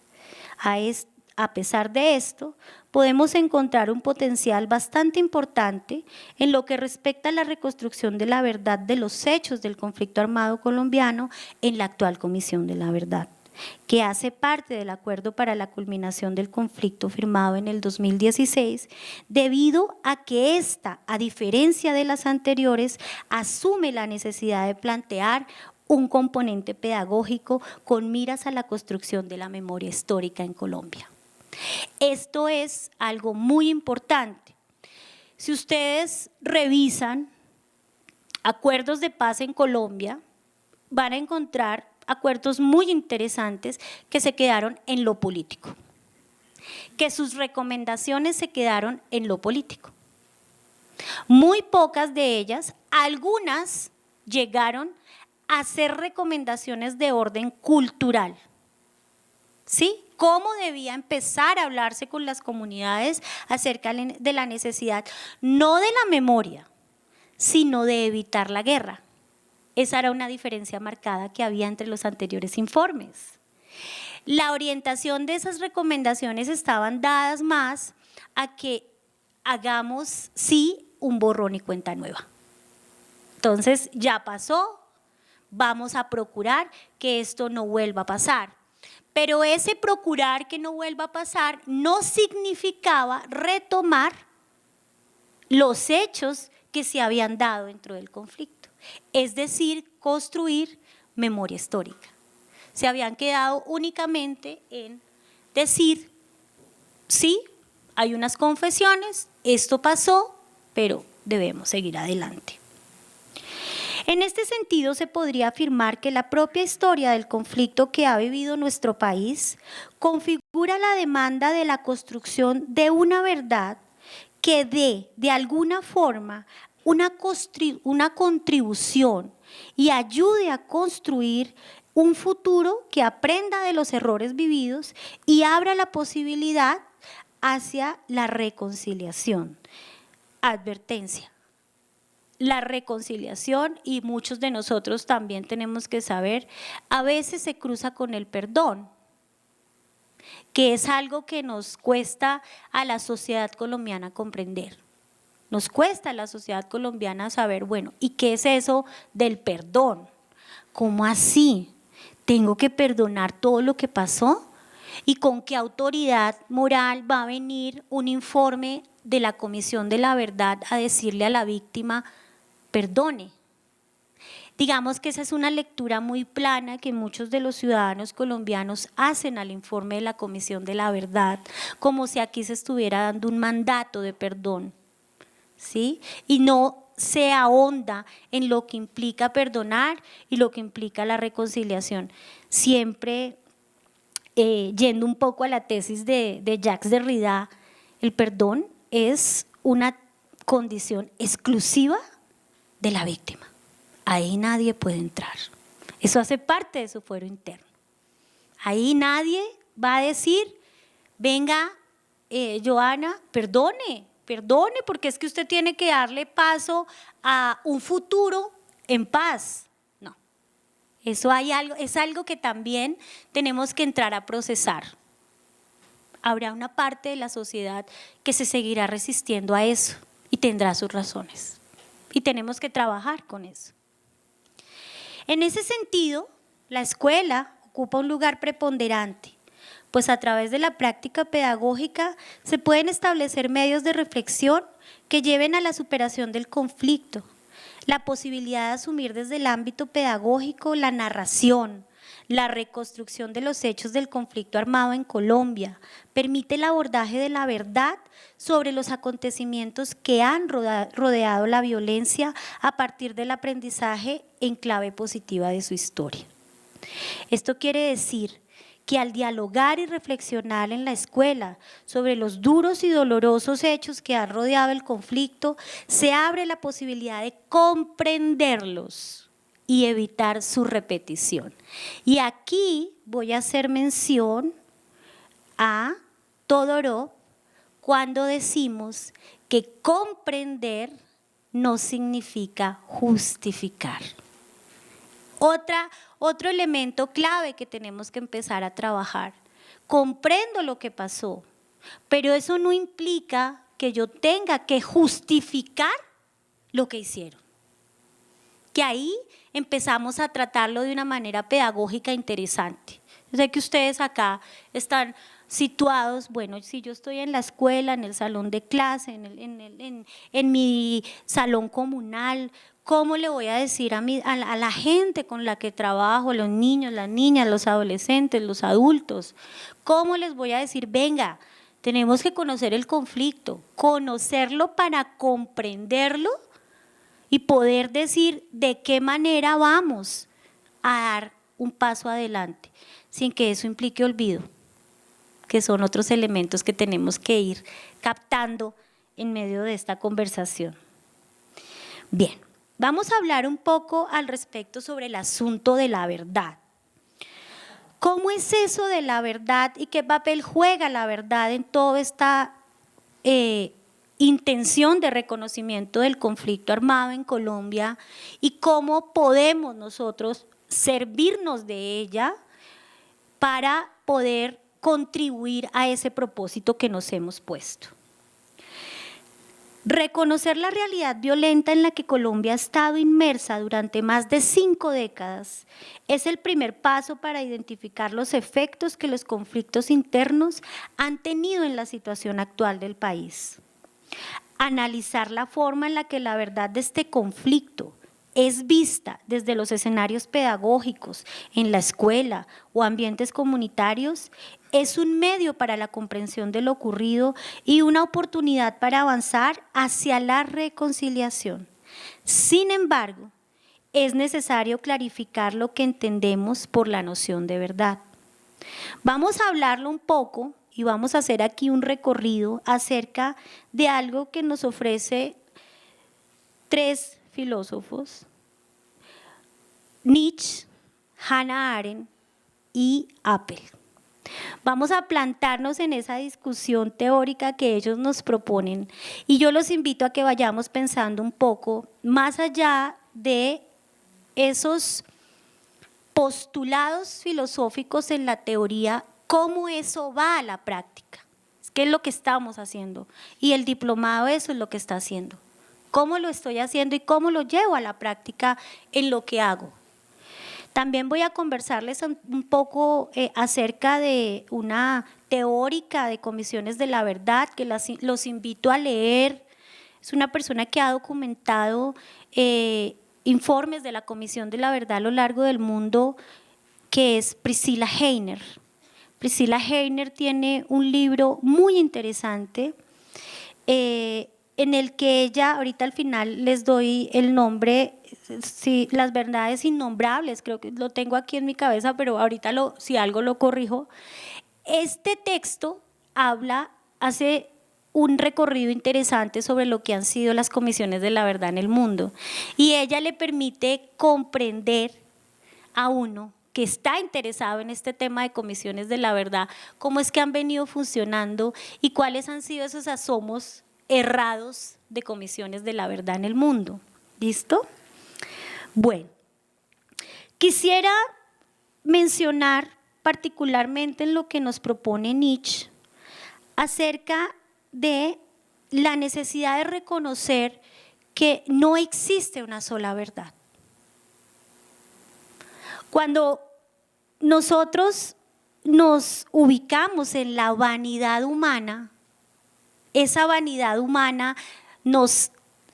A pesar de esto, podemos encontrar un potencial bastante importante en lo que respecta a la reconstrucción de la verdad de los hechos del conflicto armado colombiano en la actual Comisión de la Verdad, que hace parte del acuerdo para la culminación del conflicto firmado en el 2016, debido a que esta, a diferencia de las anteriores, asume la necesidad de plantear un componente pedagógico con miras a la construcción de la memoria histórica en Colombia. Esto es algo muy importante. Si ustedes revisan acuerdos de paz en Colombia, van a encontrar acuerdos muy interesantes que se quedaron en lo político, que sus recomendaciones se quedaron en lo político. Muy pocas de ellas, algunas llegaron a hacer recomendaciones de orden cultural. ¿Sí? ¿Cómo debía empezar a hablarse con las comunidades acerca de la necesidad, no de la memoria, sino de evitar la guerra? Esa era una diferencia marcada que había entre los anteriores informes. La orientación de esas recomendaciones estaban dadas más a que hagamos, sí, un borrón y cuenta nueva. Entonces, ya pasó, vamos a procurar que esto no vuelva a pasar. Pero ese procurar que no vuelva a pasar no significaba retomar los hechos que se habían dado dentro del conflicto, es decir, construir memoria histórica. Se habían quedado únicamente en decir, sí, hay unas confesiones, esto pasó, pero debemos seguir adelante. En este sentido, se podría afirmar que la propia historia del conflicto que ha vivido nuestro país configura la demanda de la construcción de una verdad que dé, de alguna forma, una contribución y ayude a construir un futuro que aprenda de los errores vividos y abra la posibilidad hacia la reconciliación. Advertencia. La reconciliación, y muchos de nosotros también tenemos que saber, a veces se cruza con el perdón, que es algo que nos cuesta a la sociedad colombiana comprender. Nos cuesta a la sociedad colombiana saber, bueno, ¿y qué es eso del perdón? ¿Cómo así? ¿Tengo que perdonar todo lo que pasó? ¿Y con qué autoridad moral va a venir un informe de la Comisión de la Verdad a decirle a la víctima, perdone? Digamos que esa es una lectura muy plana que muchos de los ciudadanos colombianos hacen al informe de la Comisión de la Verdad, como si aquí se estuviera dando un mandato de perdón, ¿sí? Y no se ahonda en lo que implica perdonar y lo que implica la reconciliación. Siempre yendo un poco a la tesis de Jacques Derrida, el perdón es una condición exclusiva de la víctima. Ahí nadie puede entrar. Eso hace parte de su fuero interno. Ahí nadie va a decir, venga, Joana, perdone, porque es que usted tiene que darle paso a un futuro en paz. No, eso es algo que también tenemos que entrar a procesar. Habrá una parte de la sociedad que se seguirá resistiendo a eso y tendrá sus razones. Y tenemos que trabajar con eso. En ese sentido, la escuela ocupa un lugar preponderante, pues a través de la práctica pedagógica se pueden establecer medios de reflexión que lleven a la superación del conflicto, la posibilidad de asumir desde el ámbito pedagógico la narración, la reconstrucción de los hechos del conflicto armado en Colombia, permite el abordaje de la verdad sobre los acontecimientos que han rodeado la violencia a partir del aprendizaje en clave positiva de su historia. Esto quiere decir que al dialogar y reflexionar en la escuela sobre los duros y dolorosos hechos que han rodeado el conflicto, se abre la posibilidad de comprenderlos y evitar su repetición. Y aquí voy a hacer mención a Todorov cuando decimos que comprender no significa justificar. Otro elemento clave que tenemos que empezar a trabajar. Comprendo lo que pasó, pero eso no implica que yo tenga que justificar lo que hicieron. Que ahí empezamos a tratarlo de una manera pedagógica interesante. Yo sé que ustedes acá están situados, bueno, si yo estoy en la escuela, en el salón de clase, en mi salón comunal, ¿cómo le voy a decir a la gente con la que trabajo, los niños, las niñas, los adolescentes, los adultos? ¿Cómo les voy a decir, venga, tenemos que conocer el conflicto, conocerlo para comprenderlo y poder decir de qué manera vamos a dar un paso adelante, sin que eso implique olvido, que son otros elementos que tenemos que ir captando en medio de esta conversación. Bien, vamos a hablar un poco al respecto sobre el asunto de la verdad. ¿Cómo es eso de la verdad y qué papel juega la verdad en toda esta intención de reconocimiento del conflicto armado en Colombia y cómo podemos nosotros servirnos de ella para poder contribuir a ese propósito que nos hemos puesto? Reconocer la realidad violenta en la que Colombia ha estado inmersa durante más de 5 décadas es el primer paso para identificar los efectos que los conflictos internos han tenido en la situación actual del país. Analizar la forma en la que la verdad de este conflicto es vista desde los escenarios pedagógicos, en la escuela o ambientes comunitarios, es un medio para la comprensión de lo ocurrido y una oportunidad para avanzar hacia la reconciliación. Sin embargo, es necesario clarificar lo que entendemos por la noción de verdad. Vamos a hablarlo un poco y vamos a hacer aquí un recorrido acerca de algo que nos ofrece 3 filósofos: Nietzsche, Hannah Arendt y Apel. Vamos a plantarnos en esa discusión teórica que ellos nos proponen y yo los invito a que vayamos pensando un poco más allá de esos postulados filosóficos en la teoría, cómo eso va a la práctica, qué es lo que estamos haciendo, y el diplomado eso es lo que está haciendo, cómo lo estoy haciendo y cómo lo llevo a la práctica en lo que hago. También voy a conversarles un poco acerca de una teórica de comisiones de la verdad que los invito a leer. Es una persona que ha documentado informes de la Comisión de la Verdad a lo largo del mundo, que es Priscilla Heiner. Priscilla Heiner tiene un libro muy interesante en el que ella, ahorita al final les doy el nombre, sí, Las verdades innombrables, creo que lo tengo aquí en mi cabeza, pero ahorita si algo lo corrijo. Este texto hace un recorrido interesante sobre lo que han sido las comisiones de la verdad en el mundo, y ella le permite comprender a uno que está interesado en este tema de comisiones de la verdad, cómo es que han venido funcionando y cuáles han sido esos asomos errados de comisiones de la verdad en el mundo. ¿Listo? Bueno, quisiera mencionar particularmente en lo que nos propone Nietzsche acerca de la necesidad de reconocer que no existe una sola verdad. Cuando nosotros nos ubicamos en la vanidad humana, esa vanidad humana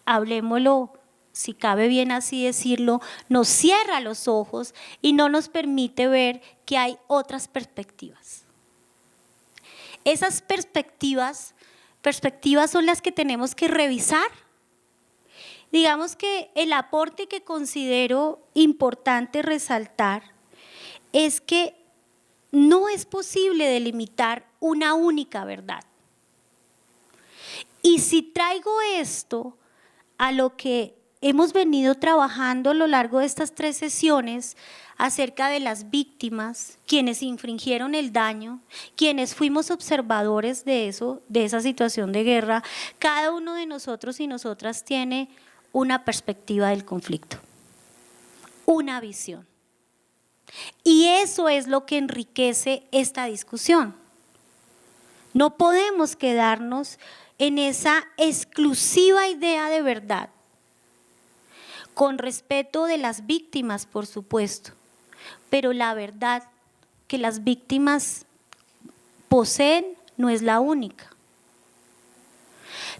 hablemoslo, si cabe bien así decirlo, nos cierra los ojos y no nos permite ver que hay otras perspectivas. Esas perspectivas son las que tenemos que revisar. Digamos que el aporte que considero importante resaltar es que no es posible delimitar una única verdad. Y si traigo esto a lo que hemos venido trabajando a lo largo de estas 3 sesiones acerca de las víctimas, quienes infringieron el daño, quienes fuimos observadores de esa situación de guerra, cada uno de nosotros y nosotras tiene una perspectiva del conflicto, una visión. Y eso es lo que enriquece esta discusión. No podemos quedarnos en esa exclusiva idea de verdad, con respeto de las víctimas, por supuesto, pero la verdad que las víctimas poseen no es la única.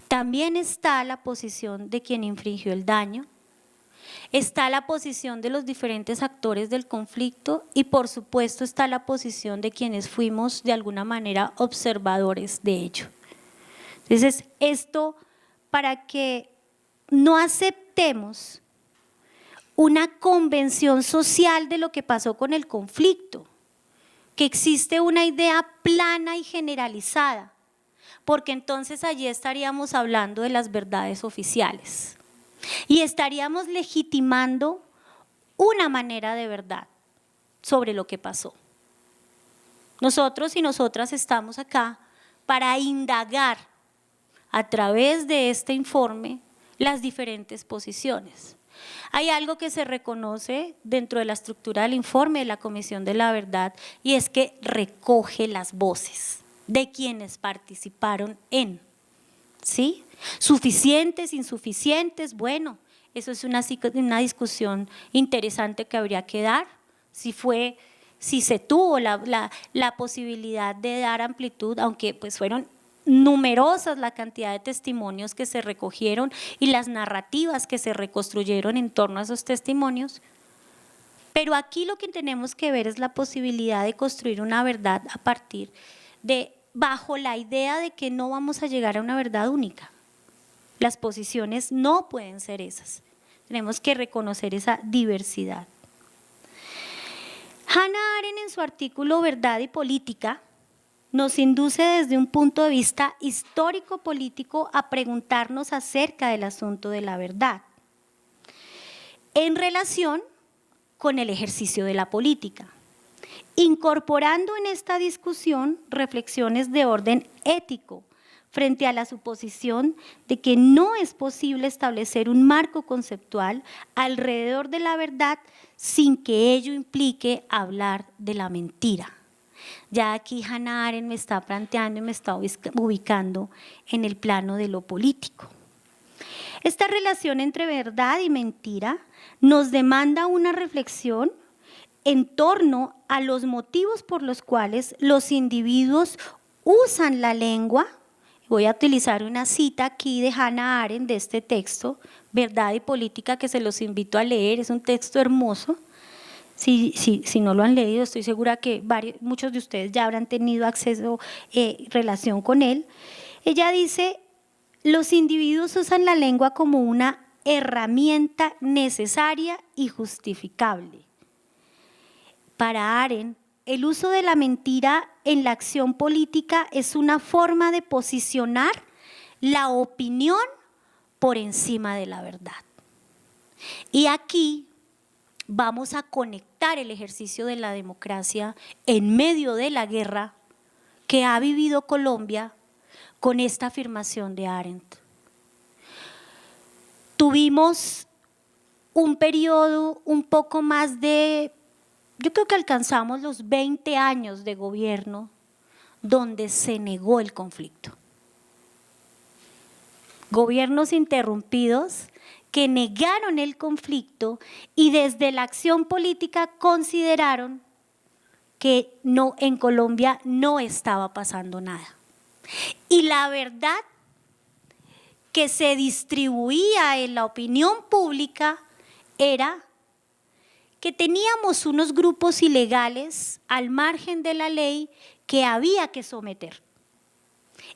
También está la posición de quien infringió el daño, está la posición de los diferentes actores del conflicto y por supuesto está la posición de quienes fuimos de alguna manera observadores de ello. Entonces, esto para que no aceptemos una convención social de lo que pasó con el conflicto, que existe una idea plana y generalizada, porque entonces allí estaríamos hablando de las verdades oficiales. y estaríamos legitimando una manera de verdad sobre lo que pasó. Nosotros y nosotras estamos acá para indagar a través de este informe las diferentes posiciones. Hay algo que se reconoce dentro de la estructura del informe de la Comisión de la Verdad, y es que recoge las voces de quienes participaron en, ¿sí? Suficientes, insuficientes, bueno, eso es una discusión interesante que habría que dar, si se tuvo la posibilidad de dar amplitud, aunque pues fueron numerosas la cantidad de testimonios que se recogieron y las narrativas que se reconstruyeron en torno a esos testimonios. Pero aquí lo que tenemos que ver es la posibilidad de construir una verdad a partir de, bajo la idea de que no vamos a llegar a una verdad única. Las posiciones no pueden ser esas. Tenemos que reconocer esa diversidad. Hannah Arendt, en su artículo Verdad y Política, nos induce desde un punto de vista histórico-político a preguntarnos acerca del asunto de la verdad, en relación con el ejercicio de la política, incorporando en esta discusión reflexiones de orden ético frente a la suposición de que no es posible establecer un marco conceptual alrededor de la verdad sin que ello implique hablar de la mentira. Ya aquí Hannah Arendt me está planteando y me está ubicando en el plano de lo político. Esta relación entre verdad y mentira nos demanda una reflexión en torno a los motivos por los cuales los individuos usan la lengua. Voy a utilizar una cita aquí de Hannah Arendt de este texto, Verdad y Política, que se los invito a leer, es un texto hermoso. Si no lo han leído, estoy segura que muchos de ustedes ya habrán tenido acceso, relación con él. Ella dice: los individuos usan la lengua como una herramienta necesaria y justificable. Para Arendt, el uso de la mentira en la acción política es una forma de posicionar la opinión por encima de la verdad. Y aquí vamos a conectar el ejercicio de la democracia en medio de la guerra que ha vivido Colombia con esta afirmación de Arendt. Tuvimos un periodo un poco más de, yo creo que alcanzamos los 20 años de gobierno donde se negó el conflicto. Gobiernos interrumpidos que negaron el conflicto y desde la acción política consideraron que no, en Colombia no estaba pasando nada. Y la verdad que se distribuía en la opinión pública era que teníamos unos grupos ilegales al margen de la ley que había que someter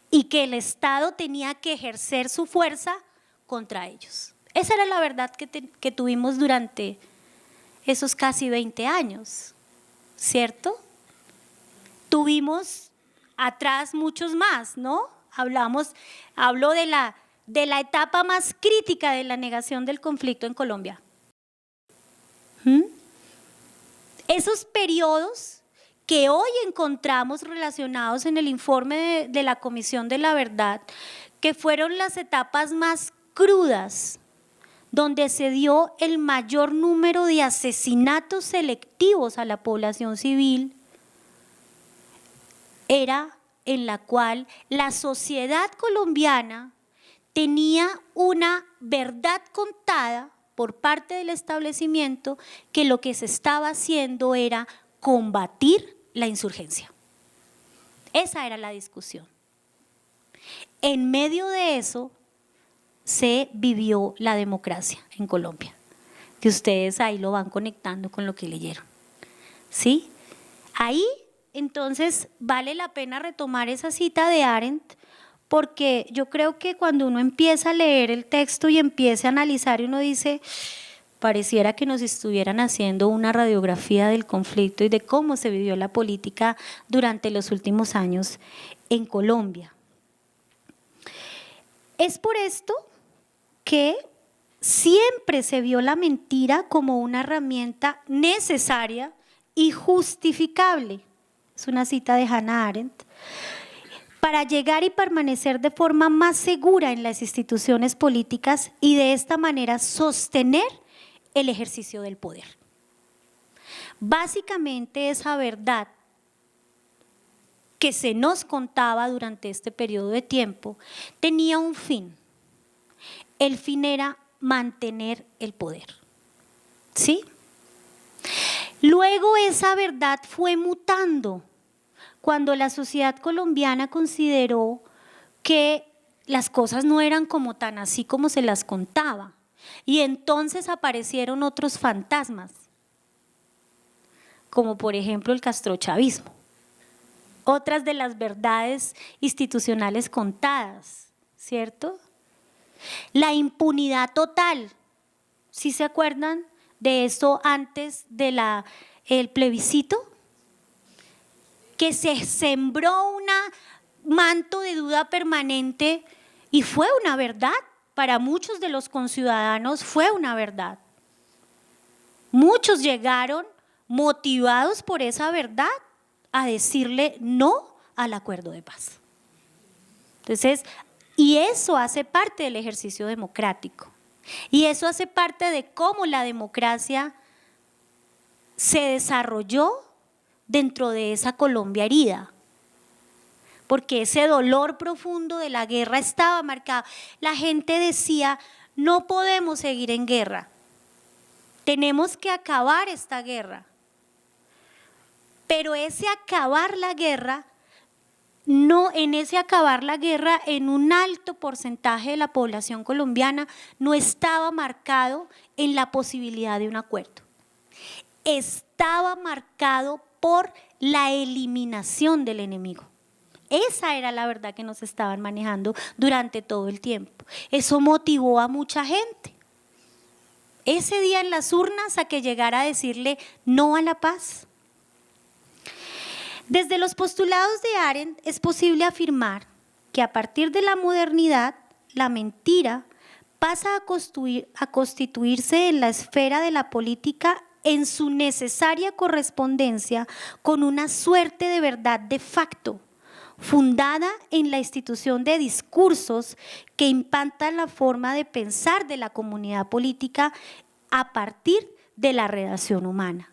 y que el Estado tenía que ejercer su fuerza contra ellos. Esa era la verdad que tuvimos durante esos casi 20 años, ¿cierto? Tuvimos atrás muchos más, ¿no? Hablo de la etapa más crítica de la negación del conflicto en Colombia. Esos periodos que hoy encontramos relacionados en el informe de la Comisión de la Verdad, que fueron las etapas más crudas, donde se dio el mayor número de asesinatos selectivos a la población civil, era en la cual la sociedad colombiana tenía una verdad contada por parte del establecimiento que lo que se estaba haciendo era combatir la insurgencia. Esa era la discusión. En medio de eso se vivió la democracia en Colombia, que ustedes ahí lo van conectando con lo que leyeron, ¿sí? Ahí entonces vale la pena retomar esa cita de Arendt, porque yo creo que cuando uno empieza a leer el texto y empieza a analizar, y uno dice, pareciera que nos estuvieran haciendo una radiografía del conflicto y de cómo se vivió la política durante los últimos años en Colombia. Es por esto que siempre se vio la mentira como una herramienta necesaria y justificable. Es una cita de Hannah Arendt. Para llegar y permanecer de forma más segura en las instituciones políticas y de esta manera sostener el ejercicio del poder. Básicamente esa verdad que se nos contaba durante este periodo de tiempo tenía un fin. El fin era mantener el poder. ¿Sí? Luego esa verdad fue mutando cuando la sociedad colombiana consideró que las cosas no eran como tan así como se las contaba. Y entonces aparecieron otros fantasmas, como por ejemplo el castrochavismo. Otras de las verdades institucionales contadas, ¿cierto? La impunidad total. ¿Sí se acuerdan de esto antes de el plebiscito? Que se sembró un manto de duda permanente y fue una verdad. Para muchos de los conciudadanos fue una verdad. Muchos llegaron motivados por esa verdad a decirle no al acuerdo de paz. Entonces, y eso hace parte del ejercicio democrático. Y eso hace parte de cómo la democracia se desarrolló dentro de esa Colombia herida. Porque ese dolor profundo de la guerra estaba marcado. La gente decía, no podemos seguir en guerra. Tenemos que acabar esta guerra. Pero ese acabar la guerra, en un alto porcentaje de la población colombiana no estaba marcado en la posibilidad de un acuerdo. Estaba marcado por la eliminación del enemigo. Esa era la verdad que nos estaban manejando durante todo el tiempo. Eso motivó a mucha gente. Ese día en las urnas a que llegara a decirle no a la paz. Desde los postulados de Arendt es posible afirmar que a partir de la modernidad, la mentira pasa a constituirse en la esfera de la política en su necesaria correspondencia con una suerte de verdad de facto, fundada en la institución de discursos que impactan la forma de pensar de la comunidad política a partir de la relación humana.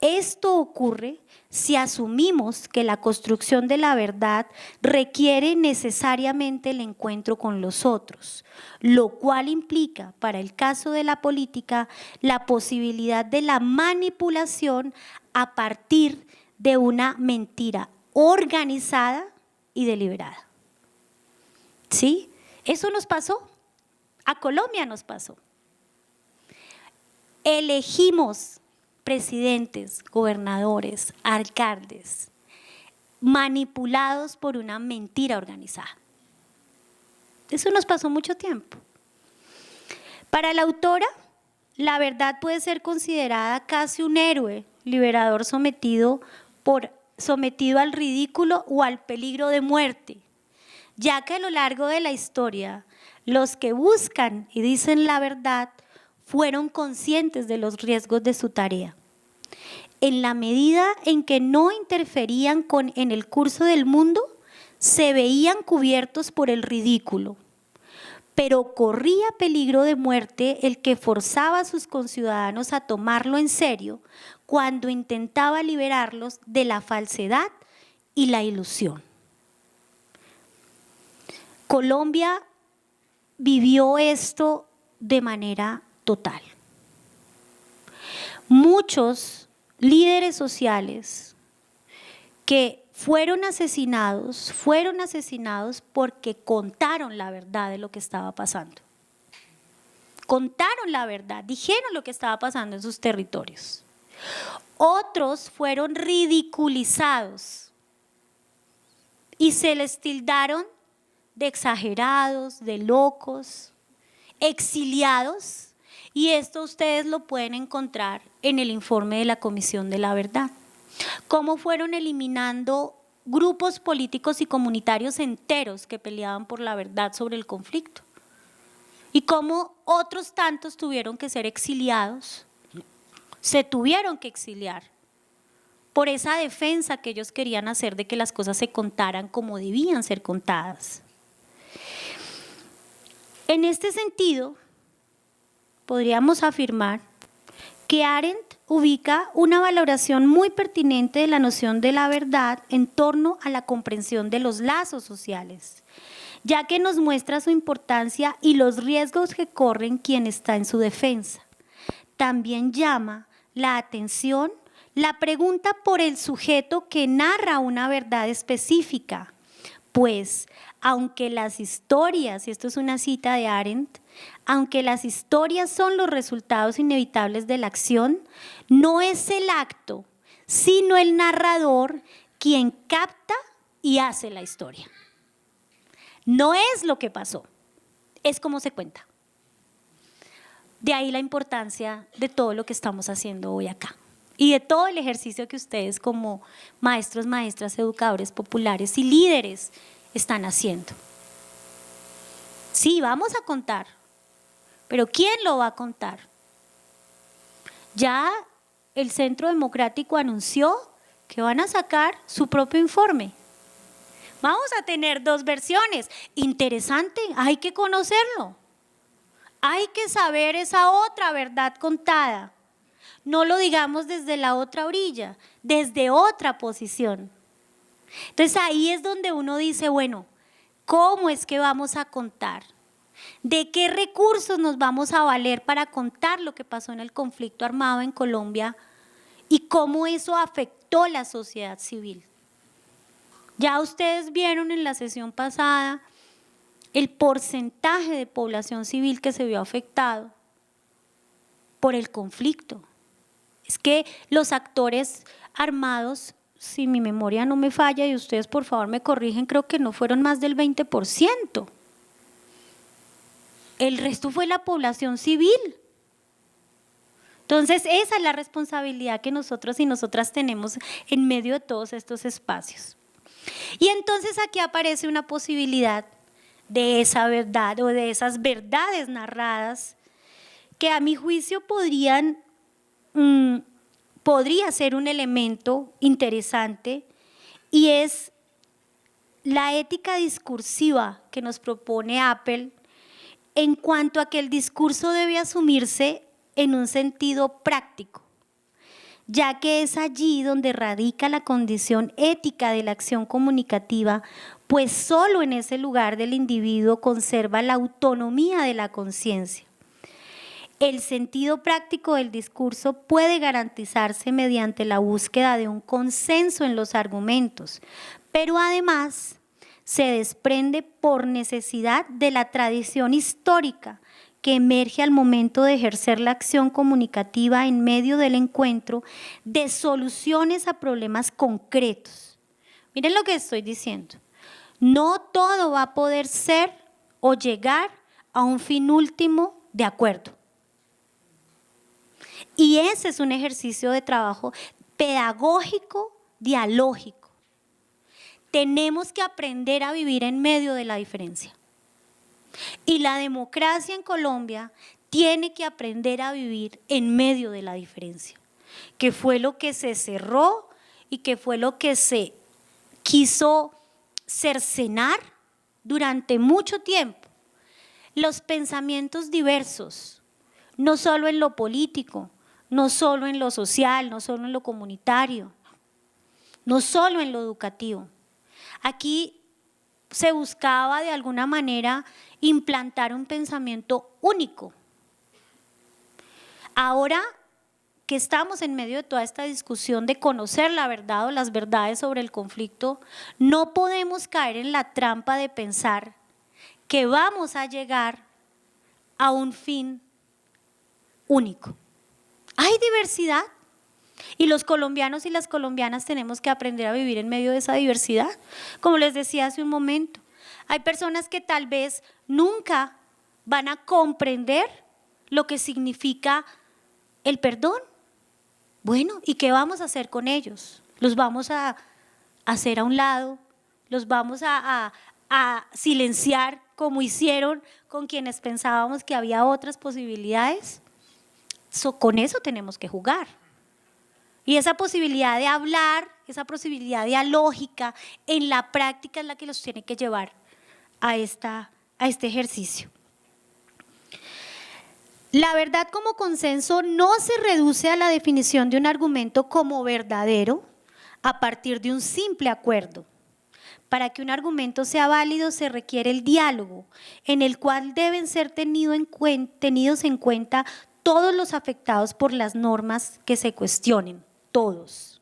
Esto ocurre si asumimos que la construcción de la verdad requiere necesariamente el encuentro con los otros, lo cual implica, para el caso de la política, la posibilidad de la manipulación a partir de una mentira organizada y deliberada. ¿Sí? Eso nos pasó, a Colombia nos pasó. Elegimos presidentes, gobernadores, alcaldes, manipulados por una mentira organizada. Eso nos pasó mucho tiempo. Para la autora, la verdad puede ser considerada casi un héroe liberador sometido al ridículo o al peligro de muerte, ya que a lo largo de la historia, los que buscan y dicen la verdad fueron conscientes de los riesgos de su tarea. En la medida en que no interferían en el curso del mundo, se veían cubiertos por el ridículo, pero corría peligro de muerte el que forzaba a sus conciudadanos a tomarlo en serio cuando intentaba liberarlos de la falsedad y la ilusión. Colombia vivió esto de manera total. Muchos líderes sociales que fueron asesinados porque contaron la verdad de lo que estaba pasando. Contaron la verdad, dijeron lo que estaba pasando en sus territorios. Otros fueron ridiculizados y se les tildaron de exagerados, de locos, exiliados, y esto ustedes lo pueden encontrar en el informe de la Comisión de la Verdad. Cómo fueron eliminando grupos políticos y comunitarios enteros que peleaban por la verdad sobre el conflicto. y cómo otros tantos tuvieron que ser exiliados, se tuvieron que exiliar por esa defensa que ellos querían hacer de que las cosas se contaran como debían ser contadas. En este sentido, podríamos afirmar que Arendt ubica una valoración muy pertinente de la noción de la verdad en torno a la comprensión de los lazos sociales, ya que nos muestra su importancia y los riesgos que corren quien está en su defensa. También llama la atención la pregunta por el sujeto que narra una verdad específica, pues aunque las historias, y esto es una cita de Arendt, aunque las historias son los resultados inevitables de la acción, no es el acto, sino el narrador quien capta y hace la historia. No es lo que pasó, es cómo se cuenta. De ahí la importancia de todo lo que estamos haciendo hoy acá y de todo el ejercicio que ustedes como maestros, maestras, educadores populares y líderes están haciendo. Sí, vamos a contar, pero ¿quién lo va a contar? Ya el Centro Democrático anunció que van a sacar su propio informe. Vamos a tener 2 versiones. Interesante, hay que conocerlo. Hay que saber esa otra verdad contada. No lo digamos desde la otra orilla, desde otra posición. Entonces ahí es donde uno dice, bueno, ¿cómo es que vamos a contar? ¿De qué recursos nos vamos a valer para contar lo que pasó en el conflicto armado en Colombia y cómo eso afectó la sociedad civil? Ya ustedes vieron en la sesión pasada el porcentaje de población civil que se vio afectado por el conflicto. Es que los actores armados, si mi memoria no me falla y ustedes por favor me corrigen, creo que no fueron más del 20%. El resto fue la población civil. Entonces esa es la responsabilidad que nosotros y nosotras tenemos en medio de todos estos espacios. Y entonces aquí aparece una posibilidad de esa verdad o de esas verdades narradas que a mi juicio podría ser un elemento interesante, y es la ética discursiva que nos propone Apel en cuanto a que el discurso debe asumirse en un sentido práctico, ya que es allí donde radica la condición ética de la acción comunicativa, pues solo en ese lugar del individuo conserva la autonomía de la conciencia. El sentido práctico del discurso puede garantizarse mediante la búsqueda de un consenso en los argumentos, pero además se desprende por necesidad de la tradición histórica que emerge al momento de ejercer la acción comunicativa en medio del encuentro de soluciones a problemas concretos. Miren lo que estoy diciendo. No todo va a poder ser o llegar a un fin último de acuerdo. Y ese es un ejercicio de trabajo pedagógico, dialógico. Tenemos que aprender a vivir en medio de la diferencia. Y la democracia en Colombia tiene que aprender a vivir en medio de la diferencia, que fue lo que se cerró y que fue lo que se quiso cercenar durante mucho tiempo. Los pensamientos diversos, no solo en lo político, no solo en lo social, no solo en lo comunitario, no solo en lo educativo. Aquí se buscaba de alguna manera implantar un pensamiento único. Ahora que estamos en medio de toda esta discusión de conocer la verdad o las verdades sobre el conflicto, no podemos caer en la trampa de pensar que vamos a llegar a un fin único. Hay diversidad y los colombianos y las colombianas tenemos que aprender a vivir en medio de esa diversidad. Como les decía hace un momento, hay personas que tal vez nunca van a comprender lo que significa el perdón. Bueno, ¿y qué vamos a hacer con ellos? ¿Los vamos a hacer a un lado? ¿Los vamos a silenciar como hicieron con quienes pensábamos que había otras posibilidades. Con eso tenemos que jugar. Y esa posibilidad de hablar, esa posibilidad de lógica, en la práctica es la que los tiene que llevar a este ejercicio. La verdad como consenso no se reduce a la definición de un argumento como verdadero a partir de un simple acuerdo. Para que un argumento sea válido se requiere el diálogo, en el cual deben ser tenidos en cuenta todos los afectados por las normas que se cuestionen, todos.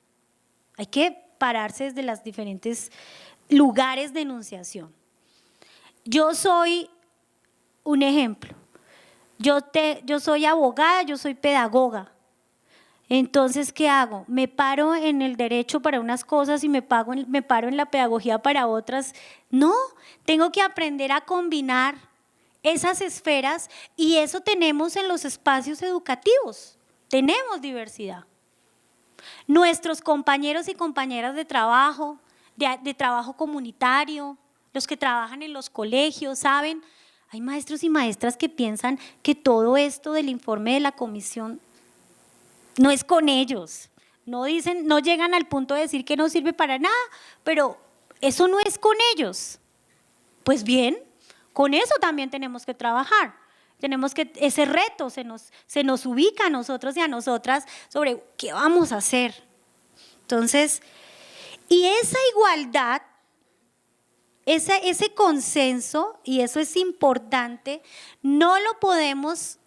Hay que pararse desde los diferentes lugares de enunciación. Yo soy un ejemplo. Yo soy abogada, yo soy pedagoga. Entonces, ¿qué hago? ¿Me paro en el derecho para unas cosas y me paro en la pedagogía para otras? No, tengo que aprender a combinar esas esferas y eso tenemos en los espacios educativos. Tenemos diversidad. Nuestros compañeros y compañeras de trabajo comunitario, los que trabajan en los colegios, ¿saben? Hay maestros y maestras que piensan que todo esto del informe de la comisión no es con ellos. No llegan al punto de decir que no sirve para nada, pero eso no es con ellos. Pues bien, con eso también tenemos que trabajar. Ese reto se nos ubica a nosotros y a nosotras sobre qué vamos a hacer. Entonces, y esa igualdad, ese consenso, y eso es importante, no lo podemos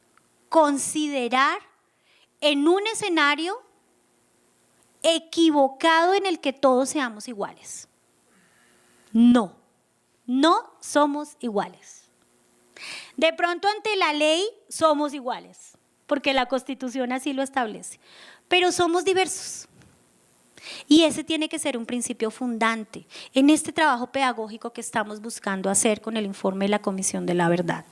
considerar en un escenario equivocado en el que todos seamos iguales. No somos iguales. De pronto ante la ley somos iguales, porque la Constitución así lo establece, pero somos diversos. Y ese tiene que ser un principio fundante en este trabajo pedagógico que estamos buscando hacer con el informe de la Comisión de la Verdad.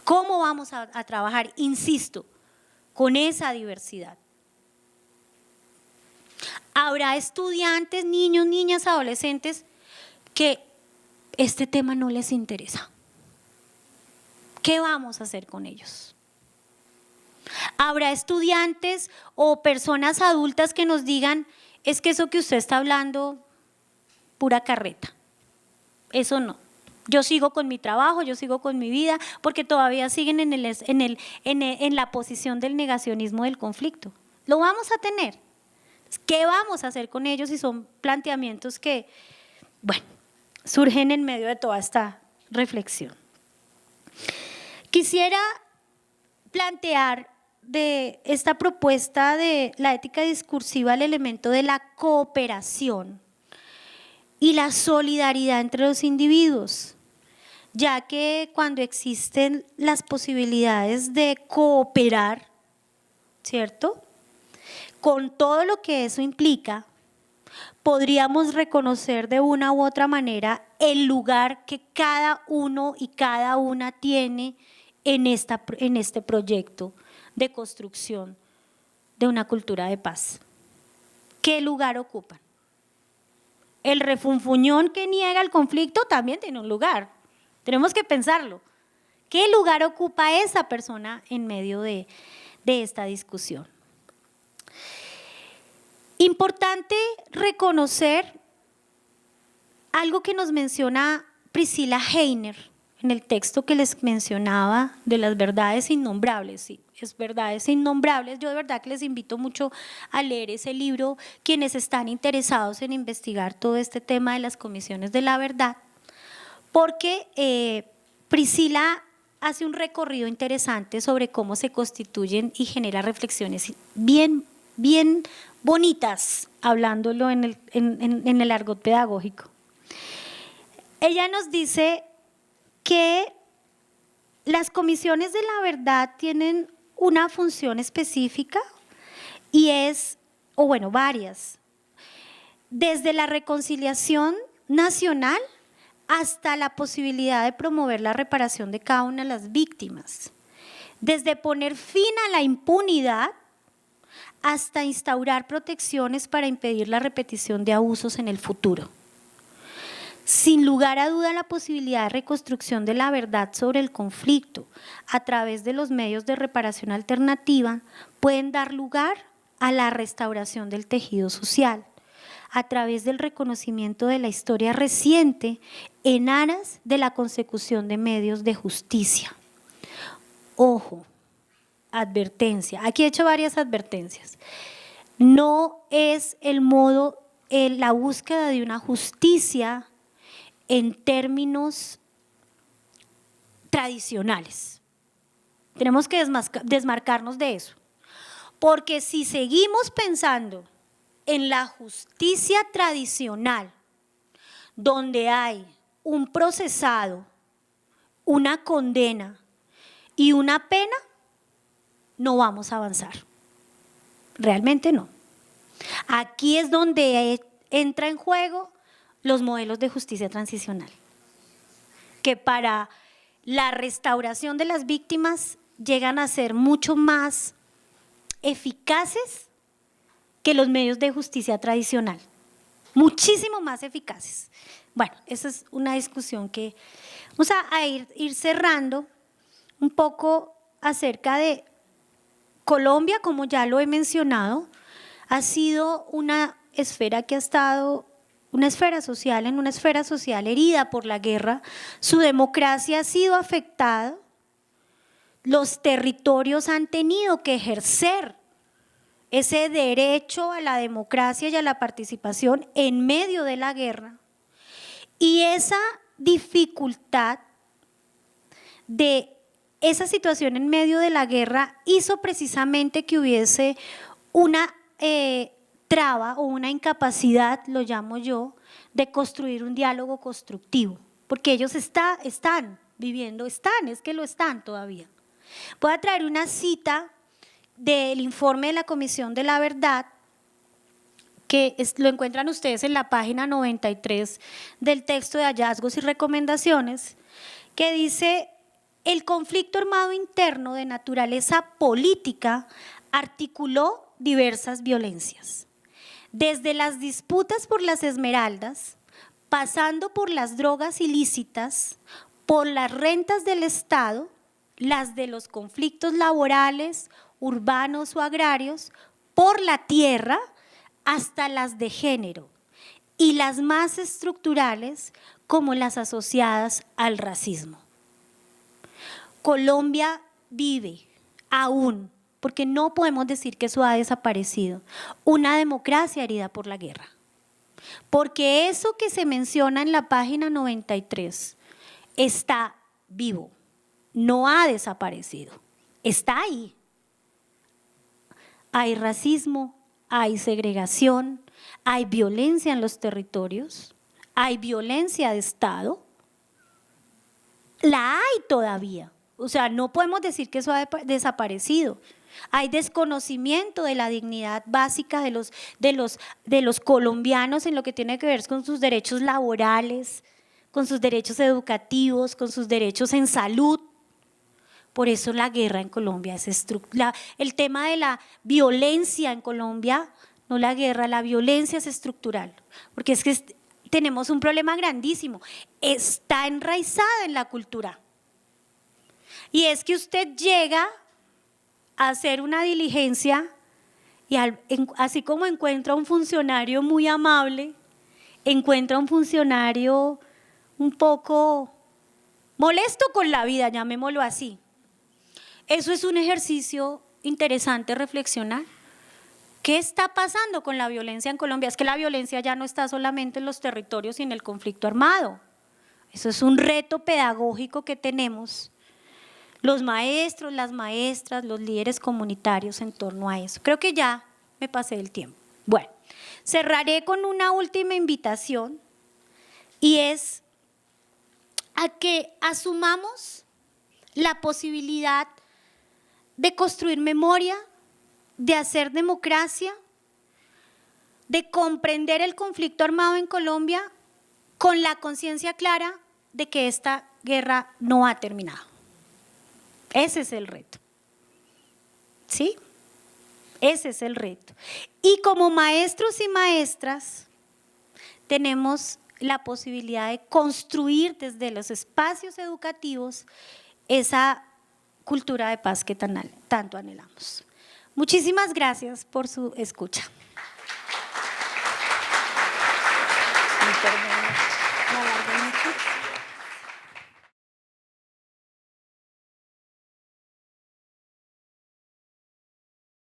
¿Cómo vamos a trabajar? Insisto, con esa diversidad. Habrá estudiantes, niños, niñas, adolescentes que este tema no les interesa. ¿Qué vamos a hacer con ellos? Habrá estudiantes o personas adultas que nos digan, es que eso que usted está hablando, pura carreta. Eso no. Yo sigo con mi trabajo, yo sigo con mi vida, porque todavía siguen en la posición del negacionismo del conflicto. Lo vamos a tener. ¿Qué vamos a hacer con ellos? Y son planteamientos que, bueno, surgen en medio de toda esta reflexión. Quisiera plantear de esta propuesta de la ética discursiva el elemento de la cooperación y la solidaridad entre los individuos, ya que cuando existen las posibilidades de cooperar, ¿cierto?, con todo lo que eso implica, podríamos reconocer de una u otra manera el lugar que cada uno y cada una tiene en este proyecto de construcción de una cultura de paz. ¿Qué lugar ocupan? El refunfuñón que niega el conflicto también tiene un lugar. Tenemos que pensarlo. ¿Qué lugar ocupa esa persona en medio de esta discusión? Importante reconocer algo que nos menciona Priscilla Heiner en el texto que les mencionaba de las verdades innombrables. Sí, es verdades innombrables. Yo de verdad que les invito mucho a leer ese libro, quienes están interesados en investigar todo este tema de las comisiones de la verdad, porque Priscilla hace un recorrido interesante sobre cómo se constituyen y genera reflexiones bien bonitas, hablándolo en el argot pedagógico. Ella nos dice que las comisiones de la verdad tienen una función específica y varias, desde la reconciliación nacional hasta la posibilidad de promover la reparación de cada una de las víctimas, desde poner fin a la impunidad hasta instaurar protecciones para impedir la repetición de abusos en el futuro. sin lugar a duda la posibilidad de reconstrucción de la verdad sobre el conflicto a través de los medios de reparación alternativa pueden dar lugar a la restauración del tejido social a través del reconocimiento de la historia reciente en aras de la consecución de medios de justicia. Ojo, advertencia, aquí he hecho varias advertencias. No es el modo, la búsqueda de una justicia en términos tradicionales. Tenemos que desmarcarnos de eso, porque si seguimos pensando en la justicia tradicional, donde hay un procesado, una condena y una pena, no vamos a avanzar. Realmente no. Aquí es donde entra en juego los modelos de justicia transicional, que para la restauración de las víctimas llegan a ser mucho más eficaces que los medios de justicia tradicional, muchísimo más eficaces. Bueno, esa es una discusión que vamos a ir cerrando un poco acerca de Colombia, como ya lo he mencionado, ha sido una esfera que ha estado, una esfera social, en una esfera social herida por la guerra. Su democracia ha sido afectada, los territorios han tenido que ejercer ese derecho a la democracia y a la participación en medio de la guerra. Y esa dificultad de esa situación en medio de la guerra hizo precisamente que hubiese una traba o una incapacidad, lo llamo yo, de construir un diálogo constructivo, porque ellos están viviendo, es que lo están todavía. Voy a traer una cita del informe de la Comisión de la Verdad, que lo encuentran ustedes en la página 93 del texto de hallazgos y recomendaciones, que dice: el conflicto armado interno de naturaleza política articuló diversas violencias, desde las disputas por las esmeraldas, pasando por las drogas ilícitas, por las rentas del Estado, las de los conflictos laborales, urbanos o agrarios, por la tierra, hasta las de género, y las más estructurales como las asociadas al racismo. Colombia vive aún, porque no podemos decir que eso ha desaparecido, una democracia herida por la guerra. Porque eso que se menciona en la página 93 está vivo, no ha desaparecido, está ahí. Hay racismo, hay segregación, hay violencia en los territorios, hay violencia de Estado, la hay todavía. O sea, no podemos decir que eso ha desaparecido. Hay desconocimiento de la dignidad básica de los colombianos en lo que tiene que ver con sus derechos laborales, con sus derechos educativos, con sus derechos en salud. Por eso la guerra en Colombia es estructural. El tema de la violencia en Colombia, no la guerra, la violencia es estructural. Porque es que tenemos un problema grandísimo. Está enraizada en la cultura. Y es que usted llega a hacer una diligencia y así como encuentra un funcionario muy amable, encuentra un funcionario un poco molesto con la vida, llamémoslo así. Eso es un ejercicio interesante reflexionar. ¿Qué está pasando con la violencia en Colombia? Es que la violencia ya no está solamente en los territorios y en el conflicto armado. Eso es un reto pedagógico que tenemos los maestros, las maestras, los líderes comunitarios en torno a eso. Creo que ya me pasé del tiempo. Bueno, cerraré con una última invitación y es a que asumamos la posibilidad de construir memoria, de hacer democracia, de comprender el conflicto armado en Colombia con la conciencia clara de que esta guerra no ha terminado. Ese es el reto, ¿sí? Ese es el reto. Y como maestros y maestras tenemos la posibilidad de construir desde los espacios educativos esa cultura de paz que tanto anhelamos. Muchísimas gracias por su escucha.